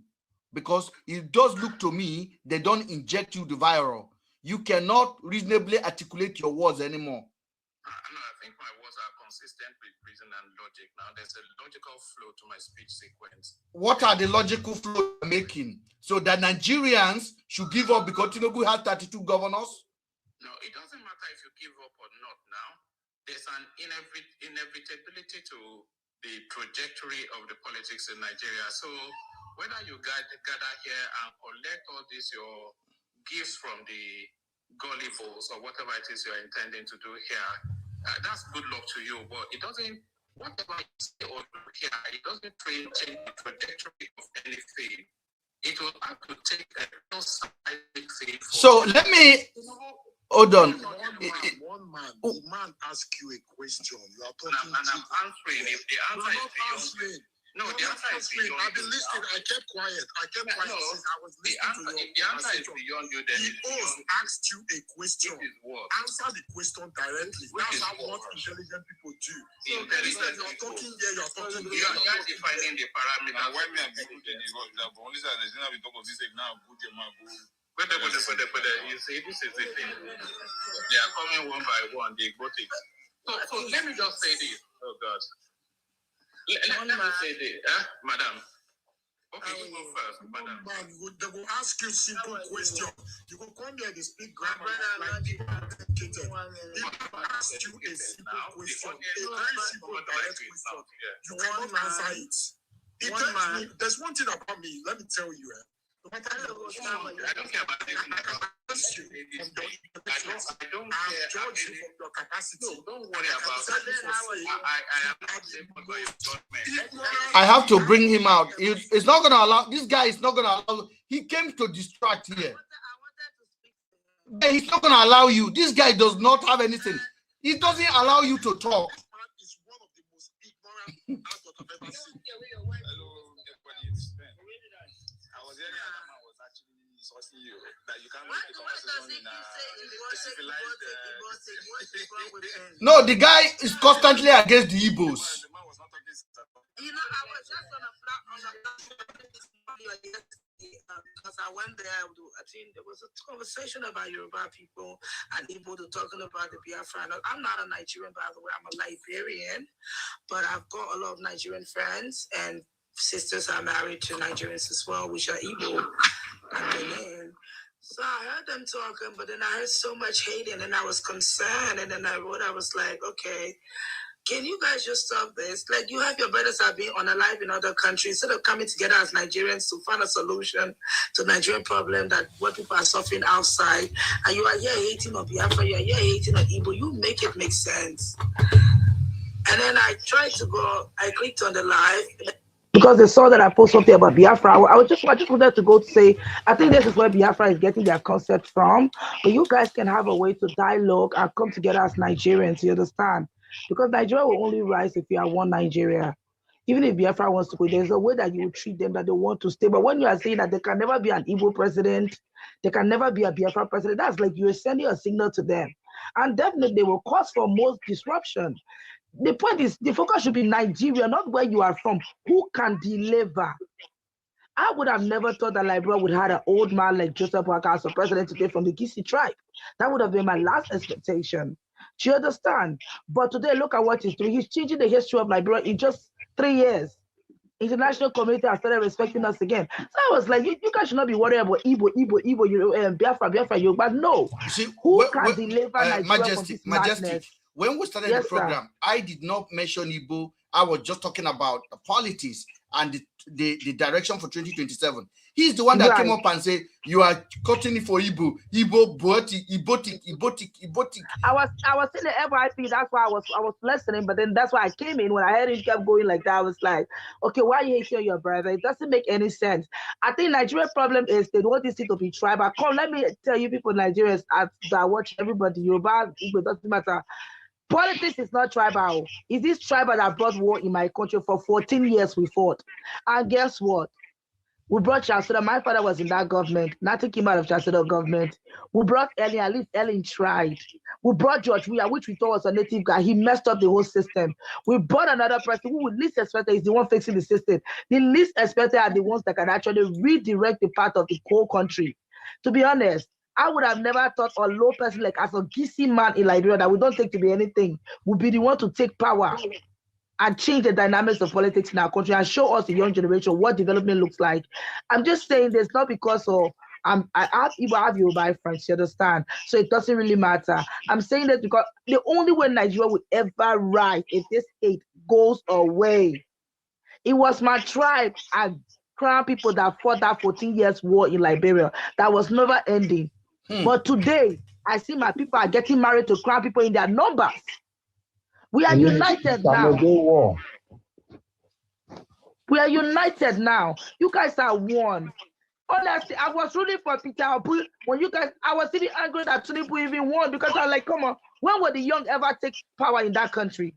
Because it does look to me they don't inject you the viral. You cannot reasonably articulate your words anymore. No, I think my words are consistent with reason and logic. Now there's a logical flow to my speech sequence. What are the logical flow you're making? So that Nigerians should give up because Tinubu has 32 governors? No, it doesn't matter if you give up or not now. There's an inevitability to the trajectory of the politics in Nigeria. So whether you gather here and collect all these your gifts from the gullibles or whatever it is you're intending to do here, that's good luck to you. But it doesn't, whatever you say or do here, it doesn't change the trajectory of anything. It will have to take a real scientific thing. So let me hold on. One man, the man asks you a question. You are talking and I'm answering. If the answer is beyond, no, the answer is beyond. I've been listening. I kept quiet. Since I was listening to the answer is beyond you. Then the host asked you a question. Answer the question directly. That's what intelligent people do. So instead you are talking here, you are talking here. You are defining the parameter. When we are people the only side there's not talk of this now good your man go. But you see, this is the thing. They are coming one by one, the exotics. So let me just say this. Oh God. Let me say this, madam. Okay, you go first, madam. Man, they will ask you simple question. You will come here, they speak grammar like people are educated. They will ask you a simple question, a very simple direct question. You cannot answer it. There's one thing about me, let me tell you. No matter I don't care about this. I don't care. Judge you from your capacity. No, don't worry about it. I have to bring him out. It's not going to allow. This guy is not going to allow. He came to distract here. He's not going to allow you. This guy does not have anything. He doesn't allow you to talk. Is one of the most ignorant adults I've ever seen. insulting you. That you can't make the conversation in a civilized. No, the guy is constantly against the Igbos. The man was not talking. You know, I was just on a because I went there. I think there was a conversation about Yoruba people and Igbo talking about the Biafra. I'm not a Nigerian, by the way. I'm a Liberian, but I've got a lot of Nigerian friends and sisters are married to Nigerians as well, which are Igbo and Benin. So I heard them talking, but then I heard so much hating and I was concerned. And then I was like, okay, can you guys just stop this? Like, you have your brothers that are being unalive in other countries, instead of coming together as Nigerians to find a solution to the Nigerian problem that what people are suffering outside, and you are here hating on Biafra, you are here hating on Igbo, you make it make sense. And then I clicked on the live, because they saw that I posted something about Biafra. I just wanted to go to say, I think this is where Biafra is getting their concept from. But you guys can have a way to dialogue and come together as Nigerians, you understand? Because Nigeria will only rise if you are one Nigeria. Even if Biafra wants to go, there's a way that you will treat them that they want to stay. But when you are saying that there can never be an Igbo president, there can never be a Biafra president, that's like you're sending a signal to them. And definitely they will cause for most disruption. The point is, the focus should be Nigeria, not where you are from. Who can deliver? I would have never thought that Liberia would have an old man like Joseph Walker as a president today from the Gisi tribe. That would have been my last expectation. Do you understand? But today, look at what he's doing. He's changing the history of Liberia in just 3 years. International community has started respecting us again. So I was like, you guys should not be worried about Igbo, Biafra, Yoruba. No. See, who can deliver Nigeria from this Majestic. When we started the program, I did not mention Igbo. I was just talking about the politics and the direction for 2027. He's the one that came up and said, you are cutting it for Igbo, Ibotik. I was in the FYP, that's why I was listening, but then that's why I came in. When I heard him kept going like that, I was like, okay, why are you hating your brother? It doesn't make any sense. I think Nigeria's problem is they want this to be tribal. Come, let me tell you people, Nigerians that watch everybody, Yoruba, Igbo, doesn't matter. Politics is not tribal. It's this tribal that brought war in my country. For 14 years we fought. And guess what? We brought Chancellor. My father was in that government. Nothing came out of Chancellor government. We brought Ellen. At least Ellen tried. We brought George Weah, which we thought was a native guy. He messed up the whole system. We brought another person who would least expected is the one fixing the system. The least expected are the ones that can actually redirect the path of the whole country. To be honest, I would have never thought a low person like as a Gisi man in Liberia that we don't take to be anything would be the one to take power and change the dynamics of politics in our country and show us the young generation what development looks like. I'm just saying this not because of I have Yoruba friends, you understand? So it doesn't really matter. I'm saying this because the only way Nigeria would ever rise if this hate goes away. It was my tribe and Crown people that fought that 14 years war in Liberia that was never ending. But today, I see my people are getting married to Crown people in their numbers. We are united now. We are united now. You guys are one. Honestly, I was rooting for Peter Obi when you guys, I was even angry that Tinubu even won because I was like, come on, when will the young ever take power in that country?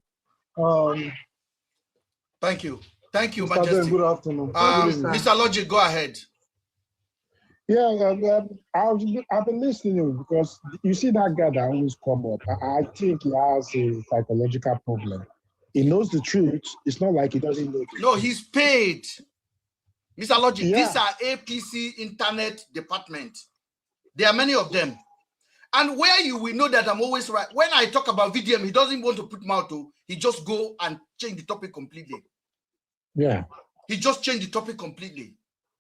Thank you. Thank you, Majesty. Good afternoon. Mr. Logic, go ahead. Yeah, I've been listening because you see that guy that always come up. I think he has a psychological problem. He knows the truth. It's not like he doesn't know. No, he's paid. Mr. Logic, these are APC internet department. There are many of them. And where you will know that I'm always right. When I talk about VDM, he doesn't want to put mouth to. He just go and change the topic completely. Yeah. He just changed the topic completely.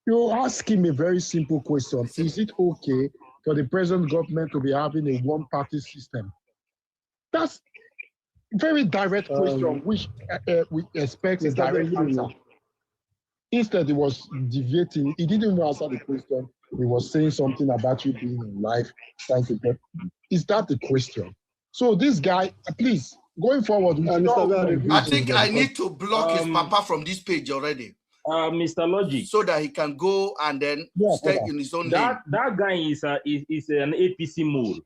You ask him a very simple question. Is it okay for the present government to be having a one-party system? That's a very direct question, which we expect a direct answer. Instead, he was deviating. He didn't even answer the question. He was saying something about you being in life. Is that the question? So this guy, please, going forward, I think I need to block his papa from this page already. Mr. Logic, so that he can go and then stay in his own lane. That guy is an APC mole.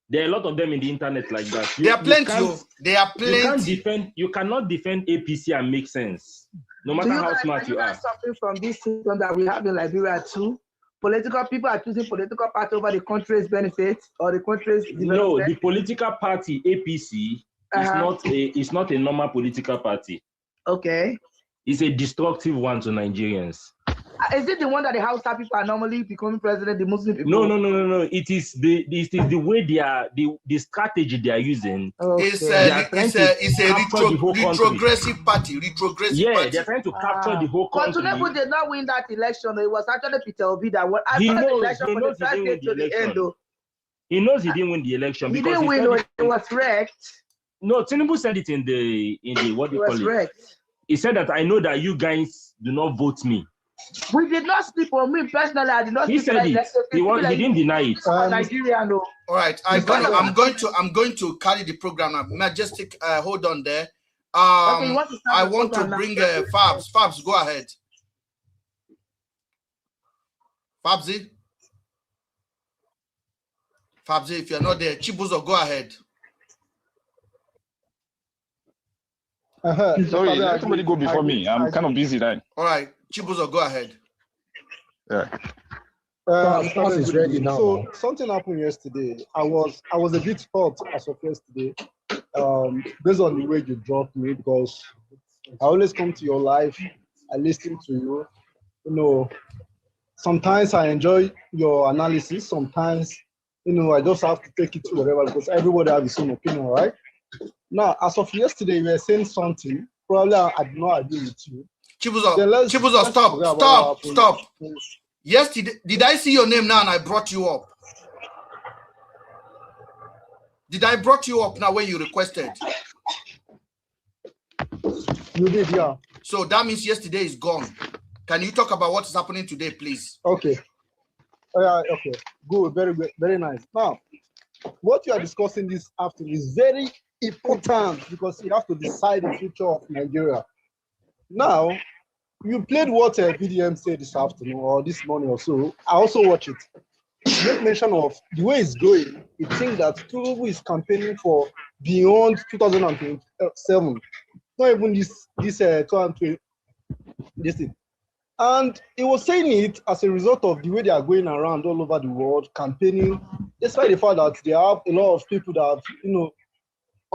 There are a lot of them in the internet like that. There are plenty. There are plenty. You cannot defend APC and make sense, no matter how smart you are. Something from this system that we have in Liberia too. political people are choosing political party over the country's benefits or the country's development? No, the political party APC is not a normal political party. Okay. It's a destructive one to Nigerians. Is it the one that the Hausa people are normally becoming president, the Muslim people? No. It is the way they are the strategy they are using. Okay. It's a retrogressive party. Retrogressive party. They're trying to capture the whole country. But Tinubu did not win that election. It was actually Peter Obi that won. He knows he didn't win the election. He didn't win. It was wrecked. No, Tinubu said it in the what do you call it? He said that I know that you guys do not vote me. We did not sleep on me personally. I did not. He said it. He didn't deny it. Nigerian. All right, I'm going to carry the program now. Majestic, hold on there. Okay, I want to bring Fabs. Fabs, go ahead. Fabsy, if you're not there, Chibuzo, go ahead. Sorry, let somebody go before me. I'm kind of busy then. All right, Chibuzo, go ahead. Yeah. Is ready now. So something happened yesterday. I was a bit hurt as of yesterday, based on the way you dropped me, because I always come to your live, I listen to you. You know, sometimes I enjoy your analysis. Sometimes, you know, I just have to take it to whatever, because everybody has his own opinion, right? Now, as of yesterday, you were saying something. Probably I do not agree with you. Chibuzo, stop. Yes, did I see your name now and I brought you up? Did I brought you up now when you requested? You did, yeah. So that means yesterday is gone. Can you talk about what is happening today, please? Okay. Okay. Good. Very good. Very nice. Now, what you are discussing this afternoon is very important, because you have to decide the future of Nigeria. Now, you played what BDM said this afternoon or this morning or so. I also watch it. You make mention of the way it's going. You think that Tinubu is campaigning for beyond 2027. Not even this 2020. This thing. And he was saying it as a result of the way they are going around all over the world campaigning, despite the fact that they have a lot of people that have, you know,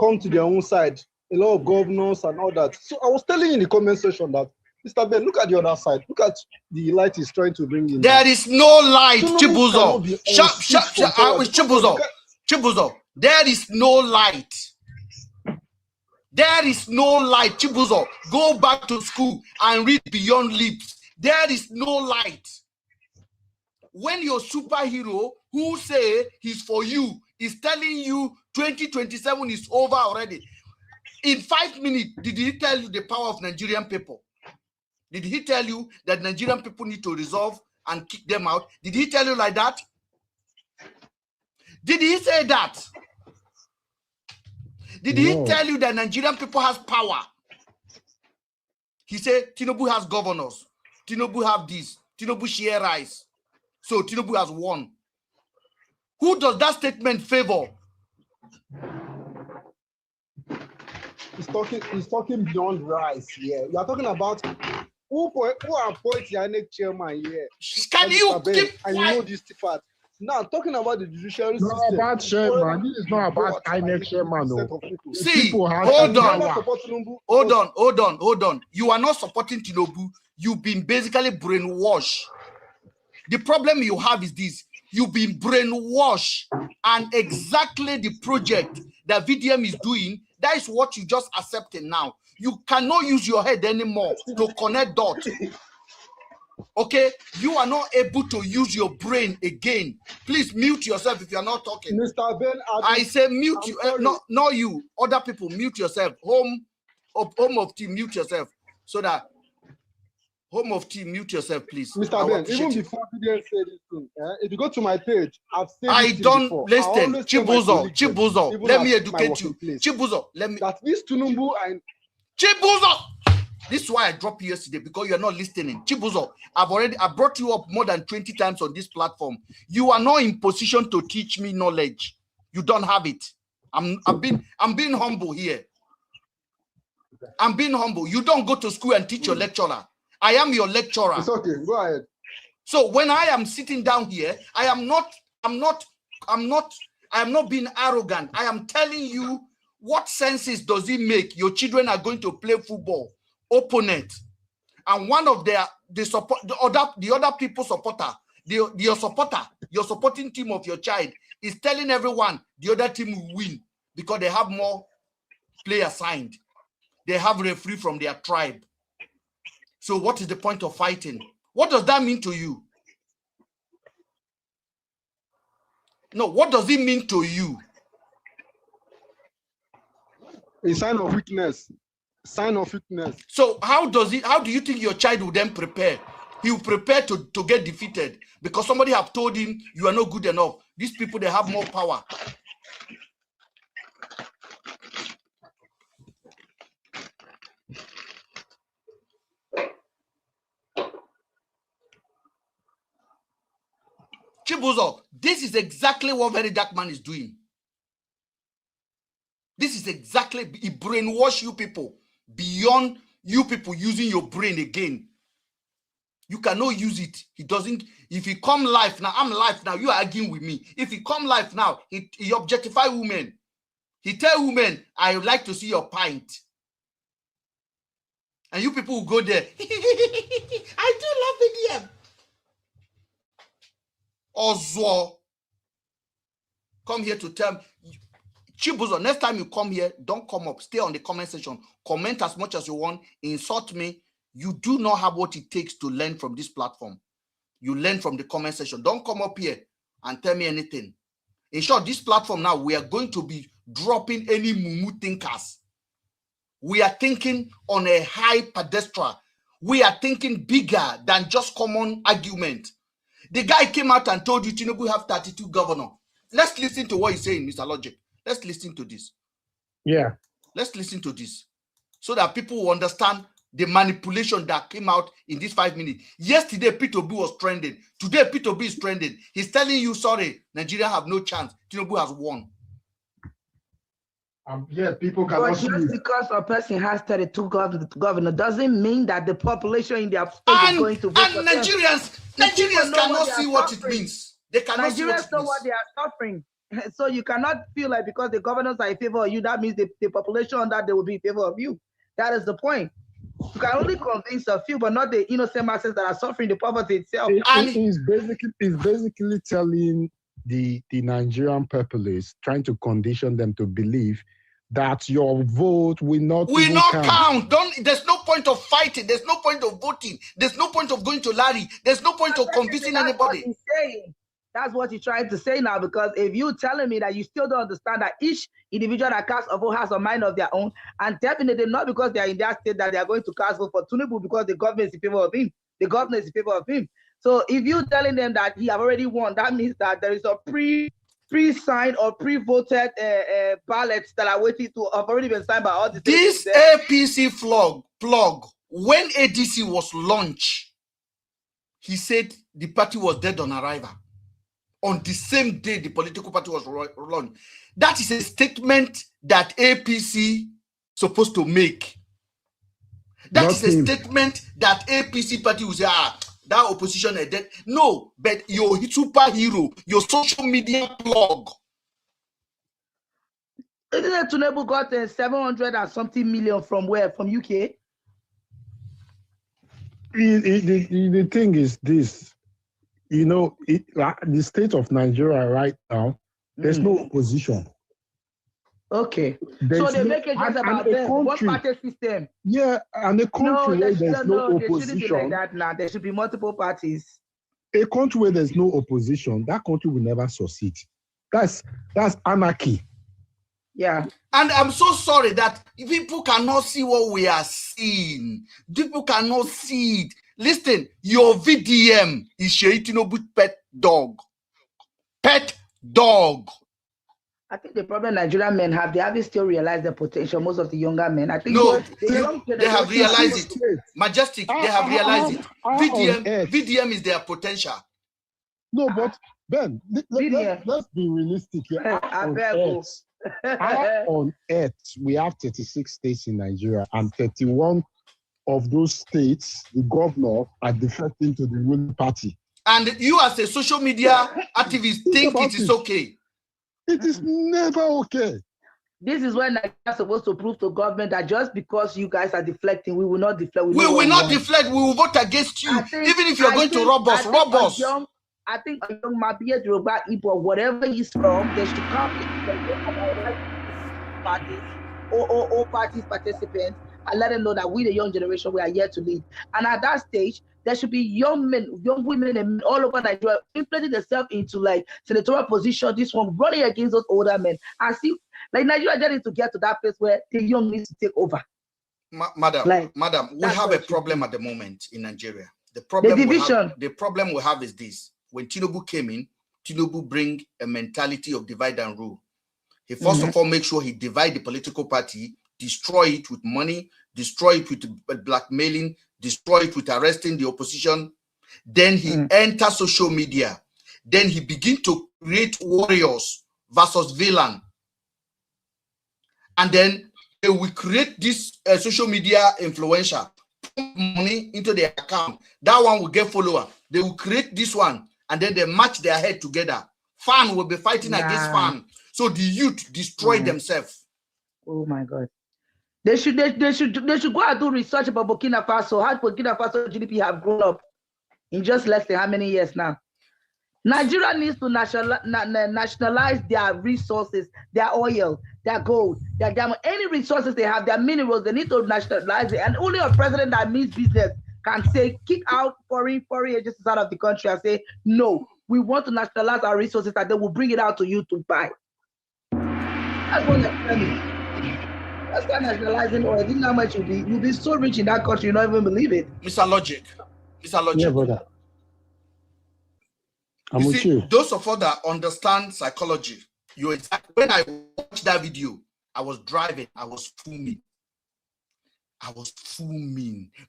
come to their own side, a lot of governors and all that. So I was telling you in the comment section that, Mr. Ben, look at the other side. Look at the light he's trying to bring in. There is no light, Chibuzo. Chibuzo. There is no light. There is no light, Chibuzo. Go back to school and read Beyond Leaps. There is no light. When your superhero who say he's for you is telling you 2027 is over already, in 5 minutes, did he tell you the power of Nigerian people? Did he tell you that Nigerian people need to resolve and kick them out? Did he tell you like that? Did he say that? Did he tell you that Nigerian people has power? He said Tinubu has governors. Tinubu have this. Tinubu share rice. So Tinubu has won. Who does that statement favor? He's talking beyond rice here. You are talking about who appoints the INEC chairman here. Can you keep and you know this part. Now talking about the judiciary system. Not about chairman. This is not about INEC chairman. No. See, hold on. You are not supporting Tinubu. You've been basically brainwashed. The problem you have is this. You've been brainwashed, and exactly the project that VDM is doing, that is what you just accepted now. You cannot use your head anymore to connect dots. Okay? You are not able to use your brain again. Please mute yourself if you are not talking. Mr. Ben, I say mute you. Not you. Other people, mute yourself. Home of team, mute yourself. So that home of team, mute yourself, please. Mr. Ben, even before VDM said this thing, if you go to my page, I've said I don't listen. Chibuzo, let me educate you. Chibuzo, let me. That this Tinubu and Chibuzo. This is why I dropped you yesterday, because you're not listening. Chibuzo, I brought you up more than 20 times on this platform. You are not in position to teach me knowledge. You don't have it. I'm being humble here. I'm being humble. You don't go to school and teach your lecturer. I am your lecturer. It's okay. Go ahead. So when I am sitting down here, I am not being arrogant. I am telling you what senses does it make your children are going to play football, opponent, and one of the other people's supporter, your supporting team of your child is telling everyone the other team will win because they have more players signed. They have referee from their tribe. So what is the point of fighting? What does that mean to you? No, what does it mean to you? A sign of weakness. Sign of weakness. So how do you think your child will then prepare? He will prepare to get defeated because somebody have told him you are not good enough. These people, they have more power. Chibuzo, this is exactly what Very Dark Man is doing. This is exactly, he brainwash you people beyond you people using your brain again. You cannot use it. He doesn't. If he come live now, I'm live now, you are arguing with me. If he come live now, he objectify women. He tell women, I would like to see your pint. And you people will go there. I do love VDM. Ozo. Come here to tell me. Chibuzo, next time you come here, don't come up. Stay on the comment section. Comment as much as you want. Insult me. You do not have what it takes to learn from this platform. You learn from the comment section. Don't come up here and tell me anything. In short, this platform now, we are going to be dropping any mumu thinkers. We are thinking on a high pedestal. We are thinking bigger than just common argument. The guy came out and told you Tinubu have 32 governors. Let's listen to what he's saying, Mr. Logic. Let's listen to this. Yeah. Let's listen to this so that people will understand the manipulation that came out in these 5 minutes. Yesterday, P2B was trending. Today, P2B is trending. He's telling you, sorry, Nigeria have no chance. Tinubu has won. Yeah, people cannot see. Just because a person has 32 governors doesn't mean that the population in their state is going to vote for them. Nigerians cannot see what it means. They cannot see what it means. Nigerians know what they are suffering. So you cannot feel like because the governors are in favor of you, that means the population that they will be in favor of you. That is the point. You can only convince a few, but not the innocent masses that are suffering the poverty itself. It's basically telling the Nigerian populace, trying to condition them to believe that your vote will not count. There's no point of fighting. There's no point of voting. There's no point of going to Larry. There's no point of convincing anybody. That's what he's trying to say now, because if you're telling me that you still don't understand that each individual that casts a vote has a mind of their own, and definitely not because they are in that state that they are going to cast vote for Tinubu because the government is in favor of him. The government is in favor of him. So if you're telling them that he have already won, that means that there is a pre-signed or pre-voted ballots that are waiting to have already been signed by all the this APC plug, when ADC was launched, he said the party was dead on arrival. On the same day the political party was launched. That is a statement that APC supposed to make. That is a statement that APC party will say, that opposition is dead. No, but your superhero, your social media plug. Isn't it Tinubu got 700 and something million from where? From UK? The thing is this. You know, the state of Nigeria right now, there's no opposition. Okay. So they make it just about them. One party system. Yeah, and a country where there's no opposition. They shouldn't be like that now. There should be multiple parties. A country where there's no opposition, that country will never succeed. That's anarchy. Yeah. And I'm so sorry that people cannot see what we are seeing. People cannot see it. Listen, your VDM is Sheyi Tinubu's pet dog. Pet dog. I think the problem Nigerian men have, they haven't still realized the potential. Most of the younger men, I think no, they have realized it. Majestic, they have realized it. VDM is their potential. No, but Ben, let's be realistic here. On Earth, we have 36 states in Nigeria, and 31 of those states, the governor are defecting to the ruling party. And you as a social media activist think it is okay. It is never okay. This is when Nigeria is supposed to prove to government that just because you guys are deflecting, we will not deflect. We will not deflect. We will vote against you. Even if you're going to rob us, rob us. I think a young Mabia Yoruba Igbo, whatever he's from, they should come parties or parties participants and let them know that we, the young generation, we are here to lead. And at that stage, there should be young men, young women, and men all over Nigeria implementing themselves into like senatorial position. This one running against those older men. And see, like Nigeria just needs to get to that place where the young needs to take over. Madam, we have a problem at the moment in Nigeria. The problem we have is this: when Tinubu came in, Tinubu bring a mentality of divide and rule. He first of all make sure he divide the political party, destroy it with money, destroy it with blackmailing, destroy it with arresting the opposition. Then he enter social media. Then he begin to create warriors versus villain. And then they will create this social media influencer, put money into their account. That one will get follower. They will create this one, and then they match their head together. Fan will be fighting against fan. So the youth destroy themselves. Oh my God. They should go and do research about Burkina Faso. How Burkina Faso GDP have grown up in just less than how many years now? Nigeria needs to nationalize their resources, their oil, their gold, their diamond, any resources they have, their minerals. They need to nationalize it. And only a president that means business can say, kick out foreign agencies out of the country and say, no, we want to nationalize our resources and then we'll bring it out to you to buy. That's what they're telling. That's why nationalizing oil. Do you know how much you'll be so rich in that country, you don't even believe it. Mr. Logic. Yeah, brother. I'm with you. Those of us that understand psychology, when I watched that video, I was driving, I was fuming.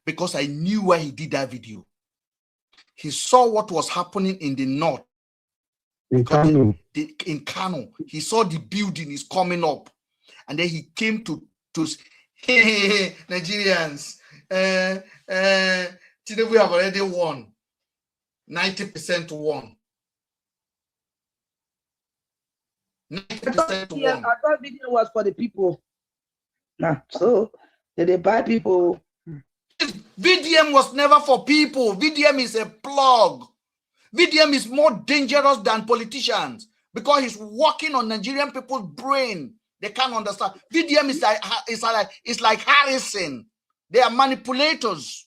Because I knew why he did that video. He saw what was happening in the north. In Kano. He saw the building is coming up. And then he came to hey, Nigerians, today we have already won. 90% won. 90% won. I thought video was for the people. So did they buy people? VDM was never for people. VDM is a plug. VDM is more dangerous than politicians because he's working on Nigerian people's brain. They can't understand. VDM is like Harrison. They are manipulators.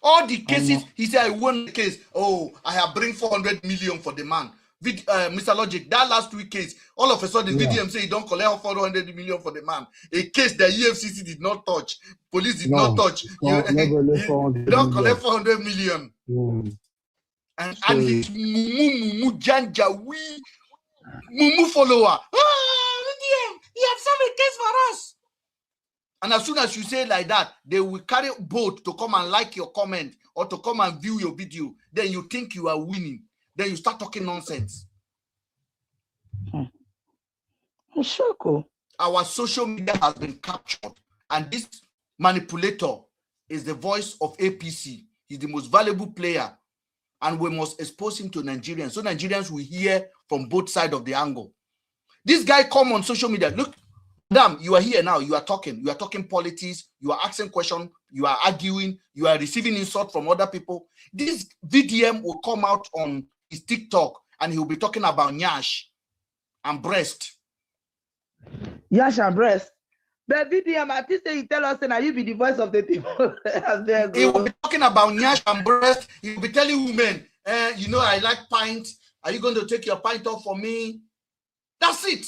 All the cases, he said, I won the case. Oh, I have bring 400 million for the man. Mr. Logic, that last week case, all of a sudden, VDM say he don't collect 400 million for the man. A case the EFCC did not touch. Police did not touch. You don't collect 400 million. And his mumu janjawi mumu follower. VDM, he have solved a case for us. And as soon as you say like that, they will carry boat to come and like your comment or to come and view your video. Then you think you are winning. Then you start talking nonsense. Cool. Our social media has been captured. And this manipulator is the voice of APC. He's the most valuable player. And we must expose him to Nigerians. So Nigerians will hear from both sides of the angle. This guy come on social media. Look, madam, you are here now. You are talking politics. You are asking questions. You are arguing. You are receiving insult from other people. This VDM will come out on his TikTok and he will be talking about Nyash and breast. Nyash and breast. But VDM, at this day, you tell us that you be the voice of the people. He will be talking about Nyash and breast. He will be telling women, you know, I like pint. Are you going to take your pint off for me? That's it.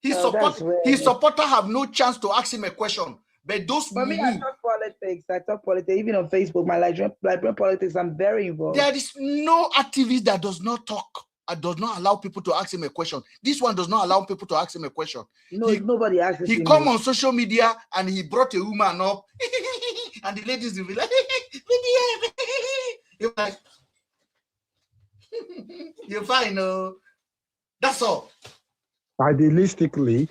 His supporter have no chance to ask him a question. But those for me, I talk politics. Even on Facebook, my Nigerian politics, I'm very involved. There is no activist that does not talk. Does not allow people to ask him a question. This one does not allow people to ask him a question. No, nobody asks him. He come on social media and he brought a woman up, and the ladies will be like, you're like, you're fine, no. That's all. Idealistically,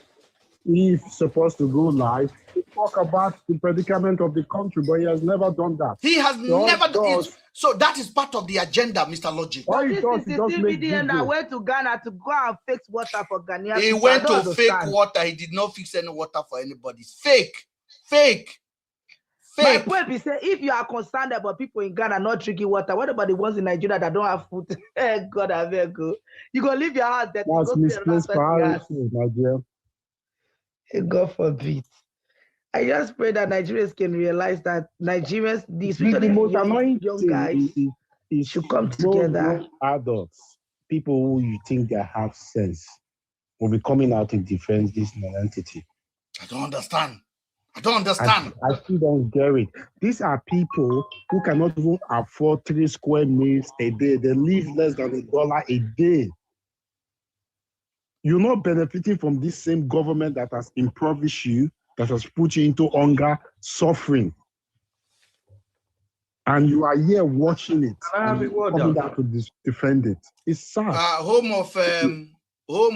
he's supposed to go live to talk about the predicament of the country, but he has never done that. He has never done it. So that is part of the agenda, Mr. Logic. But this is the CBDM that went to Ghana to go and fix water for Ghanaians. He went to fake water. He did not fix any water for anybody. Fake. My point is, if you are concerned about people in Ghana not drinking water, what about the ones in Nigeria that don't have food? God, I beg you. You go leave your house. That's misplaced priorities, my dear. God forbid. I just pray that Nigerians can realize that Nigerians, the most annoying young guys, should come together. Adults, people who you think they have sense, will be coming out to defend this non-entity. I don't understand. I still don't get it. These are people who cannot even afford 3 square meals a day. They live less than $1 a day. You're not benefiting from this same government that has impoverished you, that has put you into hunger, suffering. And you are here watching it. And coming out to defend it. It's sad. Home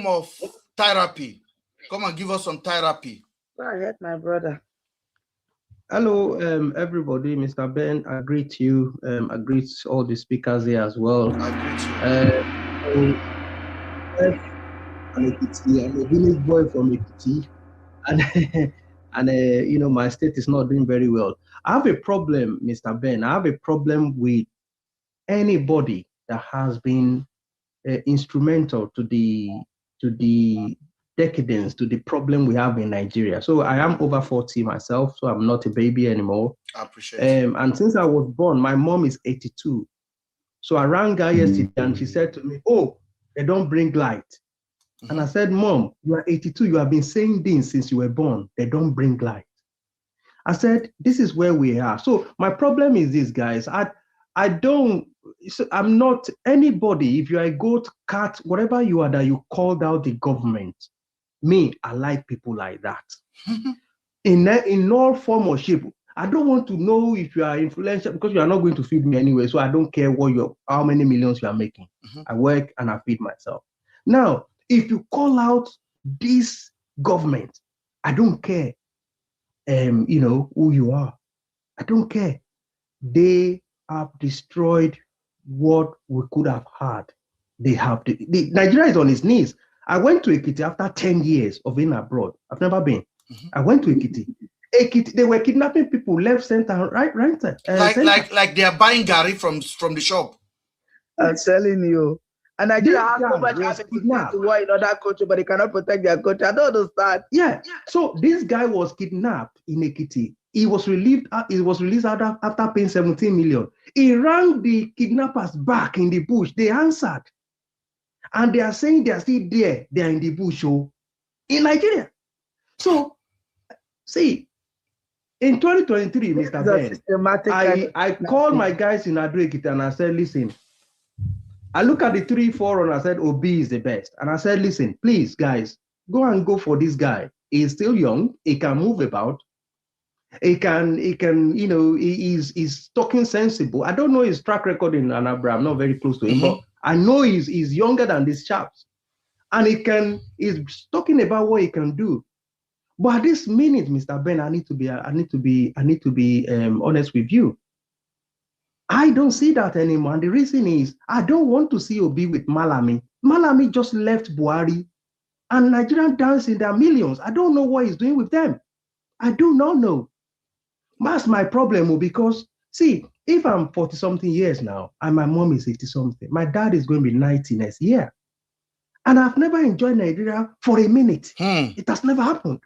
of therapy. Come and give us some therapy. Go ahead, my brother. Hello, everybody. Mr. Ben, I greet you. I greet all the speakers here as well. I greet you. I'm a village boy from Ekiti, and you know, my state is not doing very well. I have a problem, Mr. Ben. I have a problem with anybody that has been instrumental to the decadence, to the problem we have in Nigeria. So I am over 40 myself, so I'm not a baby anymore. I appreciate it. And since I was born, my mom is 82. So I rang her yesterday and she said to me, oh, they don't bring light. And I said, Mom, you are 82. You have been saying this since you were born. They don't bring light. I said, this is where we are. So my problem is this, guys. I'm not anybody. If you are a goat, cat, whatever you are, that you called out the government. Me, I like people like that. in all form of shape. I don't want to know if you are influential because you are not going to feed me anyway. So I don't care how many millions you are making. I work and I feed myself. Now, if you call out this government, I don't care, you know, who you are. I don't care. They have destroyed what we could have had. They have. Nigeria is on its knees. I went to Ekiti after 10 years of being abroad. I've never been. I went to Ekiti. They were kidnapping people left, center, right, like they are buying Gary from the shop. I'm telling you. And Nigeria has so much to war in other countries, but they cannot protect their country. I don't understand. Yeah. So this guy was kidnapped in Ekiti. He was released after paying 17 million. He rang the kidnappers back in the bush. They answered. And they are saying they are still there. They are in the bush in Nigeria. So, see, in 2023, Mr. Ben, I called my guys in Adrekit and I said, listen, I look at the 3-4 and I said, Obi is the best. And I said, listen, please, guys, go for this guy. He's still young. He can move about. He can, you know, he's talking sensible. I don't know his track record in Anambra. I'm not very close to him, but I know he's younger than these chaps. And he's talking about what he can do. But at this minute, Mr. Ben, I need to be honest with you. I don't see that anymore. And the reason is I don't want to see Obi with Malami. Malami just left Buhari and Nigerian dance in their millions. I don't know what he's doing with them. I do not know. That's my problem because, see, if I'm 40-something years now and my mom is 80-something, my dad is going to be 90 next year. And I've never enjoyed Nigeria for a minute. It has never happened.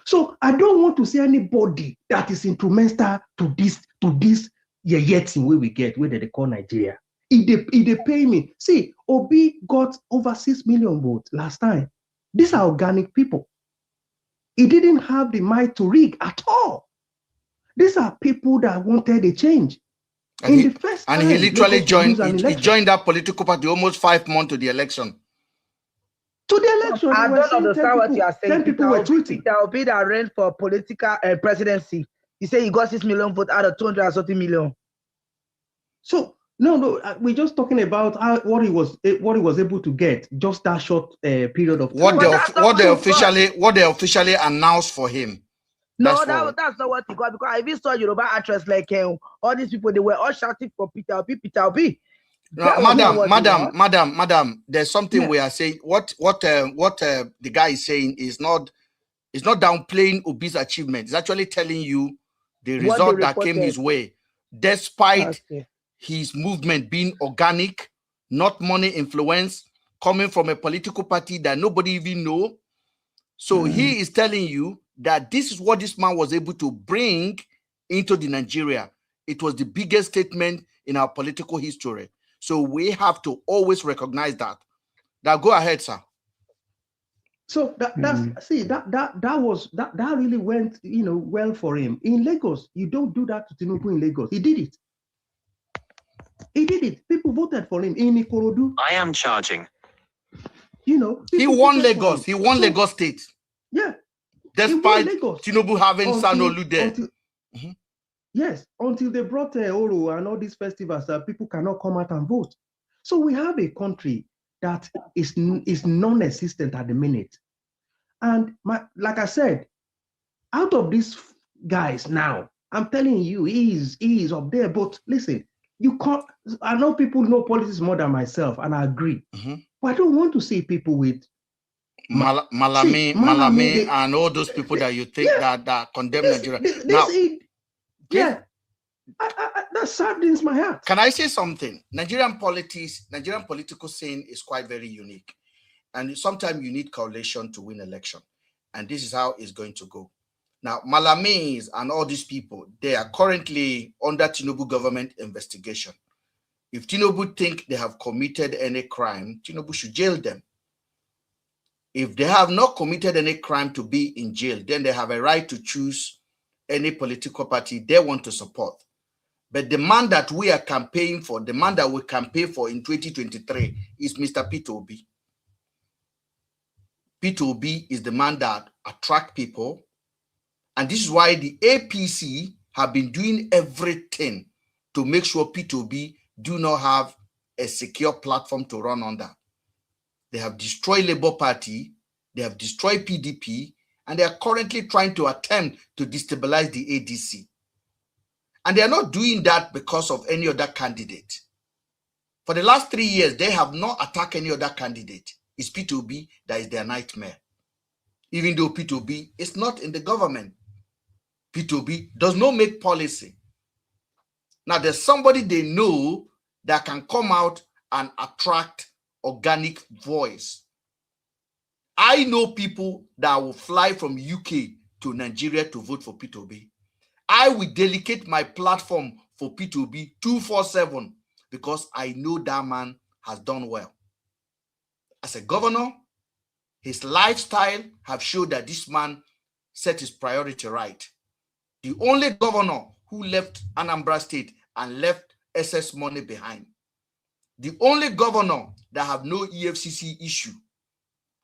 So I don't want to see anybody that is instrumental to this thing where we get, where they call Nigeria. If they pay me. See, Obi got over 6 million votes last time. These are organic people. He didn't have the might to rig at all. These are people that wanted a change. And he literally joined that political party almost 5 months to the election. To the election. I don't understand what you are saying. 10 people were tweeting. There will be that ran for political presidency. He said he got 6 million votes out of 230 million. So No, we're just talking about what he was able to get just that short period of time. What they officially announced for him. No, that's not what he got, because I even saw Yoruba actress like all these people, they were all shouting for Peter Obi, Peter Obi. No, madam, there's something we are saying. What the guy is saying is not downplaying Obi's achievement. It's actually telling you the result that came his way, despite his movement being organic, not money influence, coming from a political party that nobody even know. So he is telling you that this is what this man was able to bring into the Nigeria. It was the biggest statement in our political history. So we have to always recognize that. Now go ahead, sir. So that really went, well for him. In Lagos, you don't do that to Tinubu in Lagos. He did it. People voted for him in Ikorodu. I am charging. He won Lagos. He won Lagos State. Yeah. Despite Tinubu having Sanolu there. Yes, until they brought Oro and all these festivals that people cannot come out and vote. So we have a country that is non-existent at the minute. And like I said, out of these guys now, I'm telling you, he is up there. But listen, you can't. I know people know politics more than myself, and I agree. But I don't want to see people with Malami and all those people that you think that condemn Nigeria. That saddens my heart. Can I say something? Nigerian political scene is quite very unique. And sometimes you need coalition to win election. And this is how it's going to go. Now, Malamis and all these people, they are currently under Tinubu government investigation. If Tinubu think they have committed any crime, Tinubu should jail them. If they have not committed any crime to be in jail, then they have a right to choose any political party they want to support. But the man that we are campaigning for, the man that we campaign for in 2023 is Mr. Peter Obi. Peter Obi is the man that attracts people. And this is why the APC have been doing everything to make sure Peter Obi do not have a secure platform to run under. They have destroyed Labour Party, they have destroyed PDP, and they are currently trying to attempt to destabilize the ADC. And they are not doing that because of any other candidate. For the last 3 years, they have not attacked any other candidate. It's Peter Obi that is their nightmare. Even though Peter Obi is not in the government. Peter Obi does not make policy. Now, there's somebody they know that can come out and attract organic voice. I know people that will fly from UK to Nigeria to vote for Peter Obi. I will dedicate my platform for Peter Obi 247 because I know that man has done well. As a governor, his lifestyle have showed that this man set his priority right. The only governor who left Anambra State and left excess money behind. The only governor that have no EFCC issue.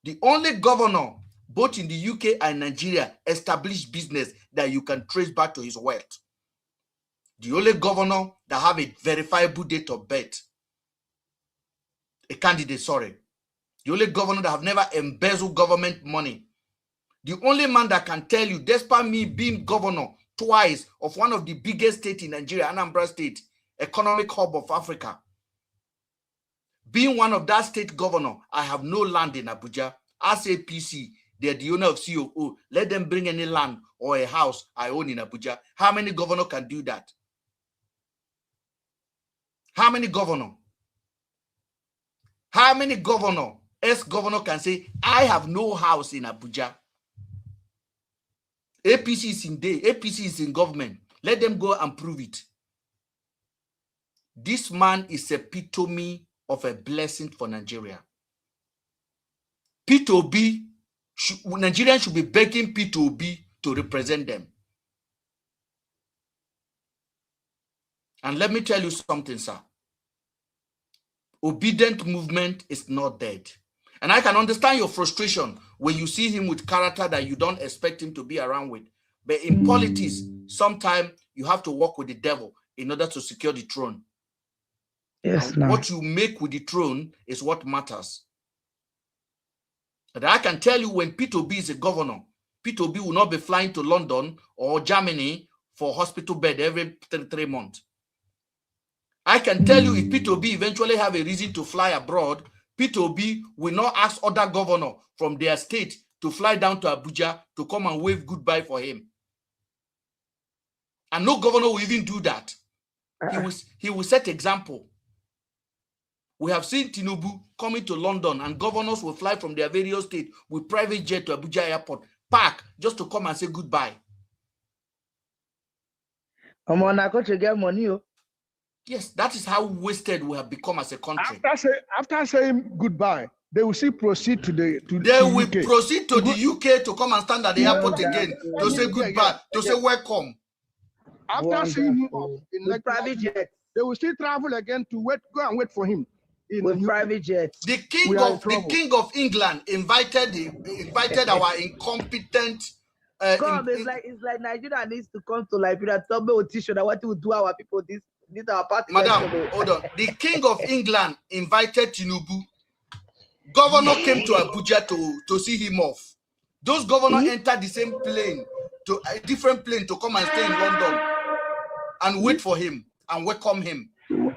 The only governor, both in the UK and Nigeria, established business that you can trace back to his wealth. The only governor that have a verifiable date of birth. A candidate, sorry. The only governor that have never embezzled government money. The only man that can tell you, despite me being governor twice of one of the biggest states in Nigeria, Anambra State, economic hub of Africa. Being one of that state governor, I have no land in Abuja. As APC, they're the owner of COO. Let them bring any land or a house I own in Abuja. How many governors can do that? How many governors? How many governors, ex-governor can say, I have no house in Abuja? APC is in day, APC is in government. Let them go and prove it. This man is a epitome of a blessing for Nigeria. Peter Obi, Nigerians should be begging Peter Obi to represent them. And let me tell you something, sir. Obedient movement is not dead. And I can understand your frustration when you see him with character that you don't expect him to be around with. But in politics, sometimes you have to work with the devil in order to secure the throne. Yes, what you make with the throne is what matters. And I can tell you, when Peter Obi is a governor, Peter Obi will not be flying to London or Germany for hospital bed every 3 months. I can tell you, if Peter Obi eventually have a reason to fly abroad, Peter Obi will not ask other governor from their state to fly down to Abuja to come and wave goodbye for him. And no governor will even do that. He will set example. We have seen Tinubu coming to London, and governors will fly from their various states with private jet to Abuja airport, park, just to come and say goodbye. To get money. Yes, that is how wasted we have become as a country. After saying goodbye, they will still proceed to the UK. Proceed to the UK to come and stand at the airport again to say goodbye, to say welcome. After seeing him in private jet, they will still travel again to go and wait for him. With private jets. The king of England invited our incompetent. It's like Nigeria needs to come to Liberia. Tell me what to do our people. This our party. Madam, hold on. The king of England invited Tinubu. Governor came to Abuja to see him off. Those governors entered the same plane, to a different plane, to come and stay in London and wait for him and welcome him. In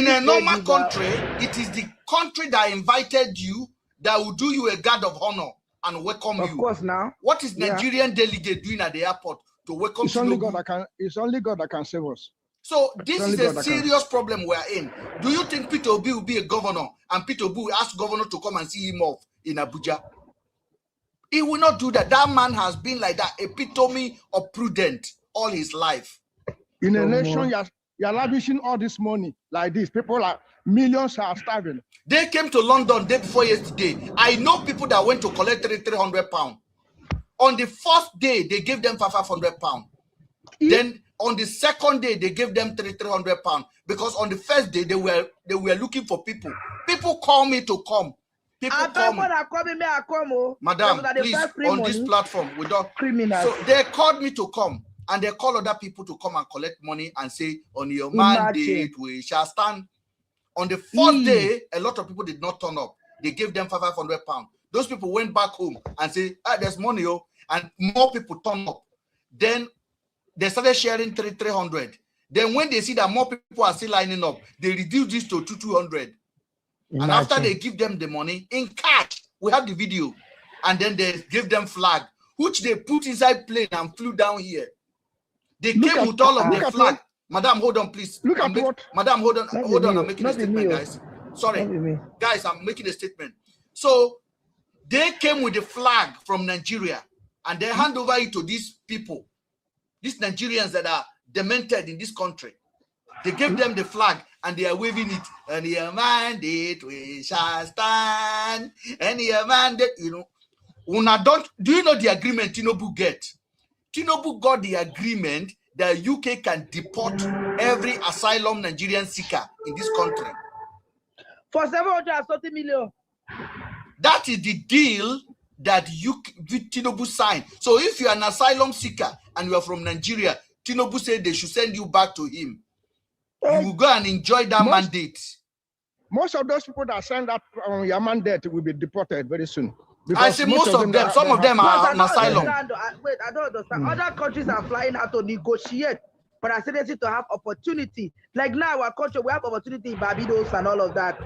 a normal country, it is the country that invited you that will do you a guard of honor and welcome you. Of course, now. What is Nigerian delegate doing at the airport to welcome? It's only God that can save us. So this is a serious problem we are in. Do you think Peter Obi will be a governor and Peter Obi will ask governor to come and see him off in Abuja? He will not do that. That man has been like that, epitome of prudent all his life. In a nation, you're lavishing all this money like this. People millions are starving. They came to London day before yesterday. I know people that went to collect £300. On the first day, they gave them £500. Then on the second day, they gave them £300 because on the first day they were looking for people. People call me to come. People call me. Madam, please, on this platform, we don't. Criminals. So they called me to come, and they call other people to come and collect money and say, on your mandate, we shall stand. On the fourth day, a lot of people did not turn up. They gave them £500. Those people went back home and say, there's money, and more people turn up. Then they started sharing 300. Then when they see that more people are still lining up, they reduce this to 200. And after they give them the money in cash, we have the video, and then they give them flag, which they put inside plane and flew down here. They came with all of the flag. Madam, hold on, please. Madam, hold on. I'm making a statement, guys. Sorry, guys, I'm making a statement. So they came with the flag from Nigeria, and they hand over it to these people, these Nigerians that are demented in this country. They gave them the flag, and they are waving it. And your mandate we shall stand. And your mandate, do you know the agreement Tinubu get? Tinubu got the agreement that UK can deport every asylum Nigerian seeker in this country. For 730 million. That is the deal that Tinubu signed. So if you are an asylum seeker and you are from Nigeria, Tinubu said they should send you back to him. You will go and enjoy that mandate. Most of those people that signed up on your mandate will be deported very soon. I say most of them. Some of them are on asylum. Wait, I don't understand. Other countries are flying out to negotiate for our citizens to have opportunity. Like now, our country, we have opportunity in Barbados and all of that.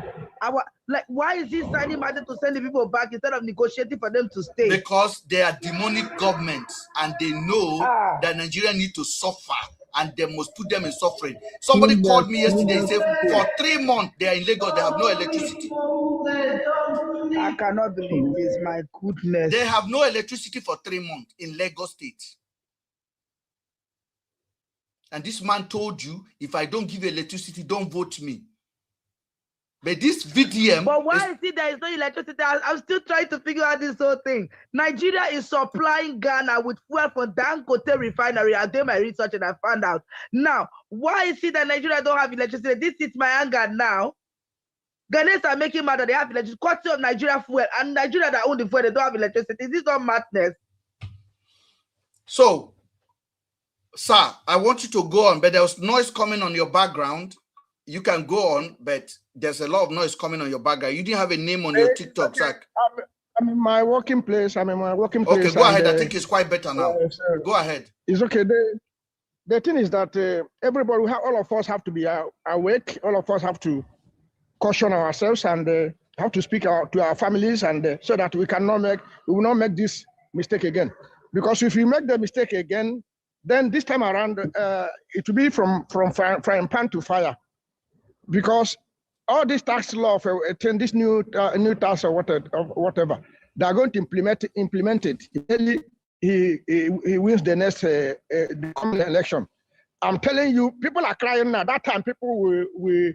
Why is he signing mandate to send the people back instead of negotiating for them to stay? Because they are demonic governments, and they know that Nigeria need to suffer, and they must put them in suffering. Somebody called me yesterday and said for 3 months they are in Lagos, they have no electricity. I cannot believe this, my goodness. They have no electricity for 3 months in Lagos State. And this man told you, if I don't give electricity, don't vote me. But this VDM... But why is it there is no electricity? I'm still trying to figure out this whole thing. Nigeria is supplying Ghana with fuel from Dangote refinery. I did my research and I found out. Now, why is it that Nigeria don't have electricity? This is my anger now. Ghanaians are making mad that they have electricity. Quantity of Nigeria fuel, and Nigeria that own the fuel, they don't have electricity. Is this not madness? So, Sir, I want you to go on, but there was noise coming on your background. You can go on, but there's a lot of noise coming on your background. You didn't have a name on your TikTok, okay. sir. I'm in my working place. Okay, go ahead. I think it's quite better now. Go ahead. It's okay. The thing is that everybody, all of us have to be awake. All of us have to caution ourselves and have to speak to our families, and so that we will not make this mistake again. Because if we make the mistake again, then this time around it will be from frying pan to fire. Because all this tax law, this new tax or whatever, they are going to implement it. He wins the next the coming election. I'm telling you, people are crying now. That time, people will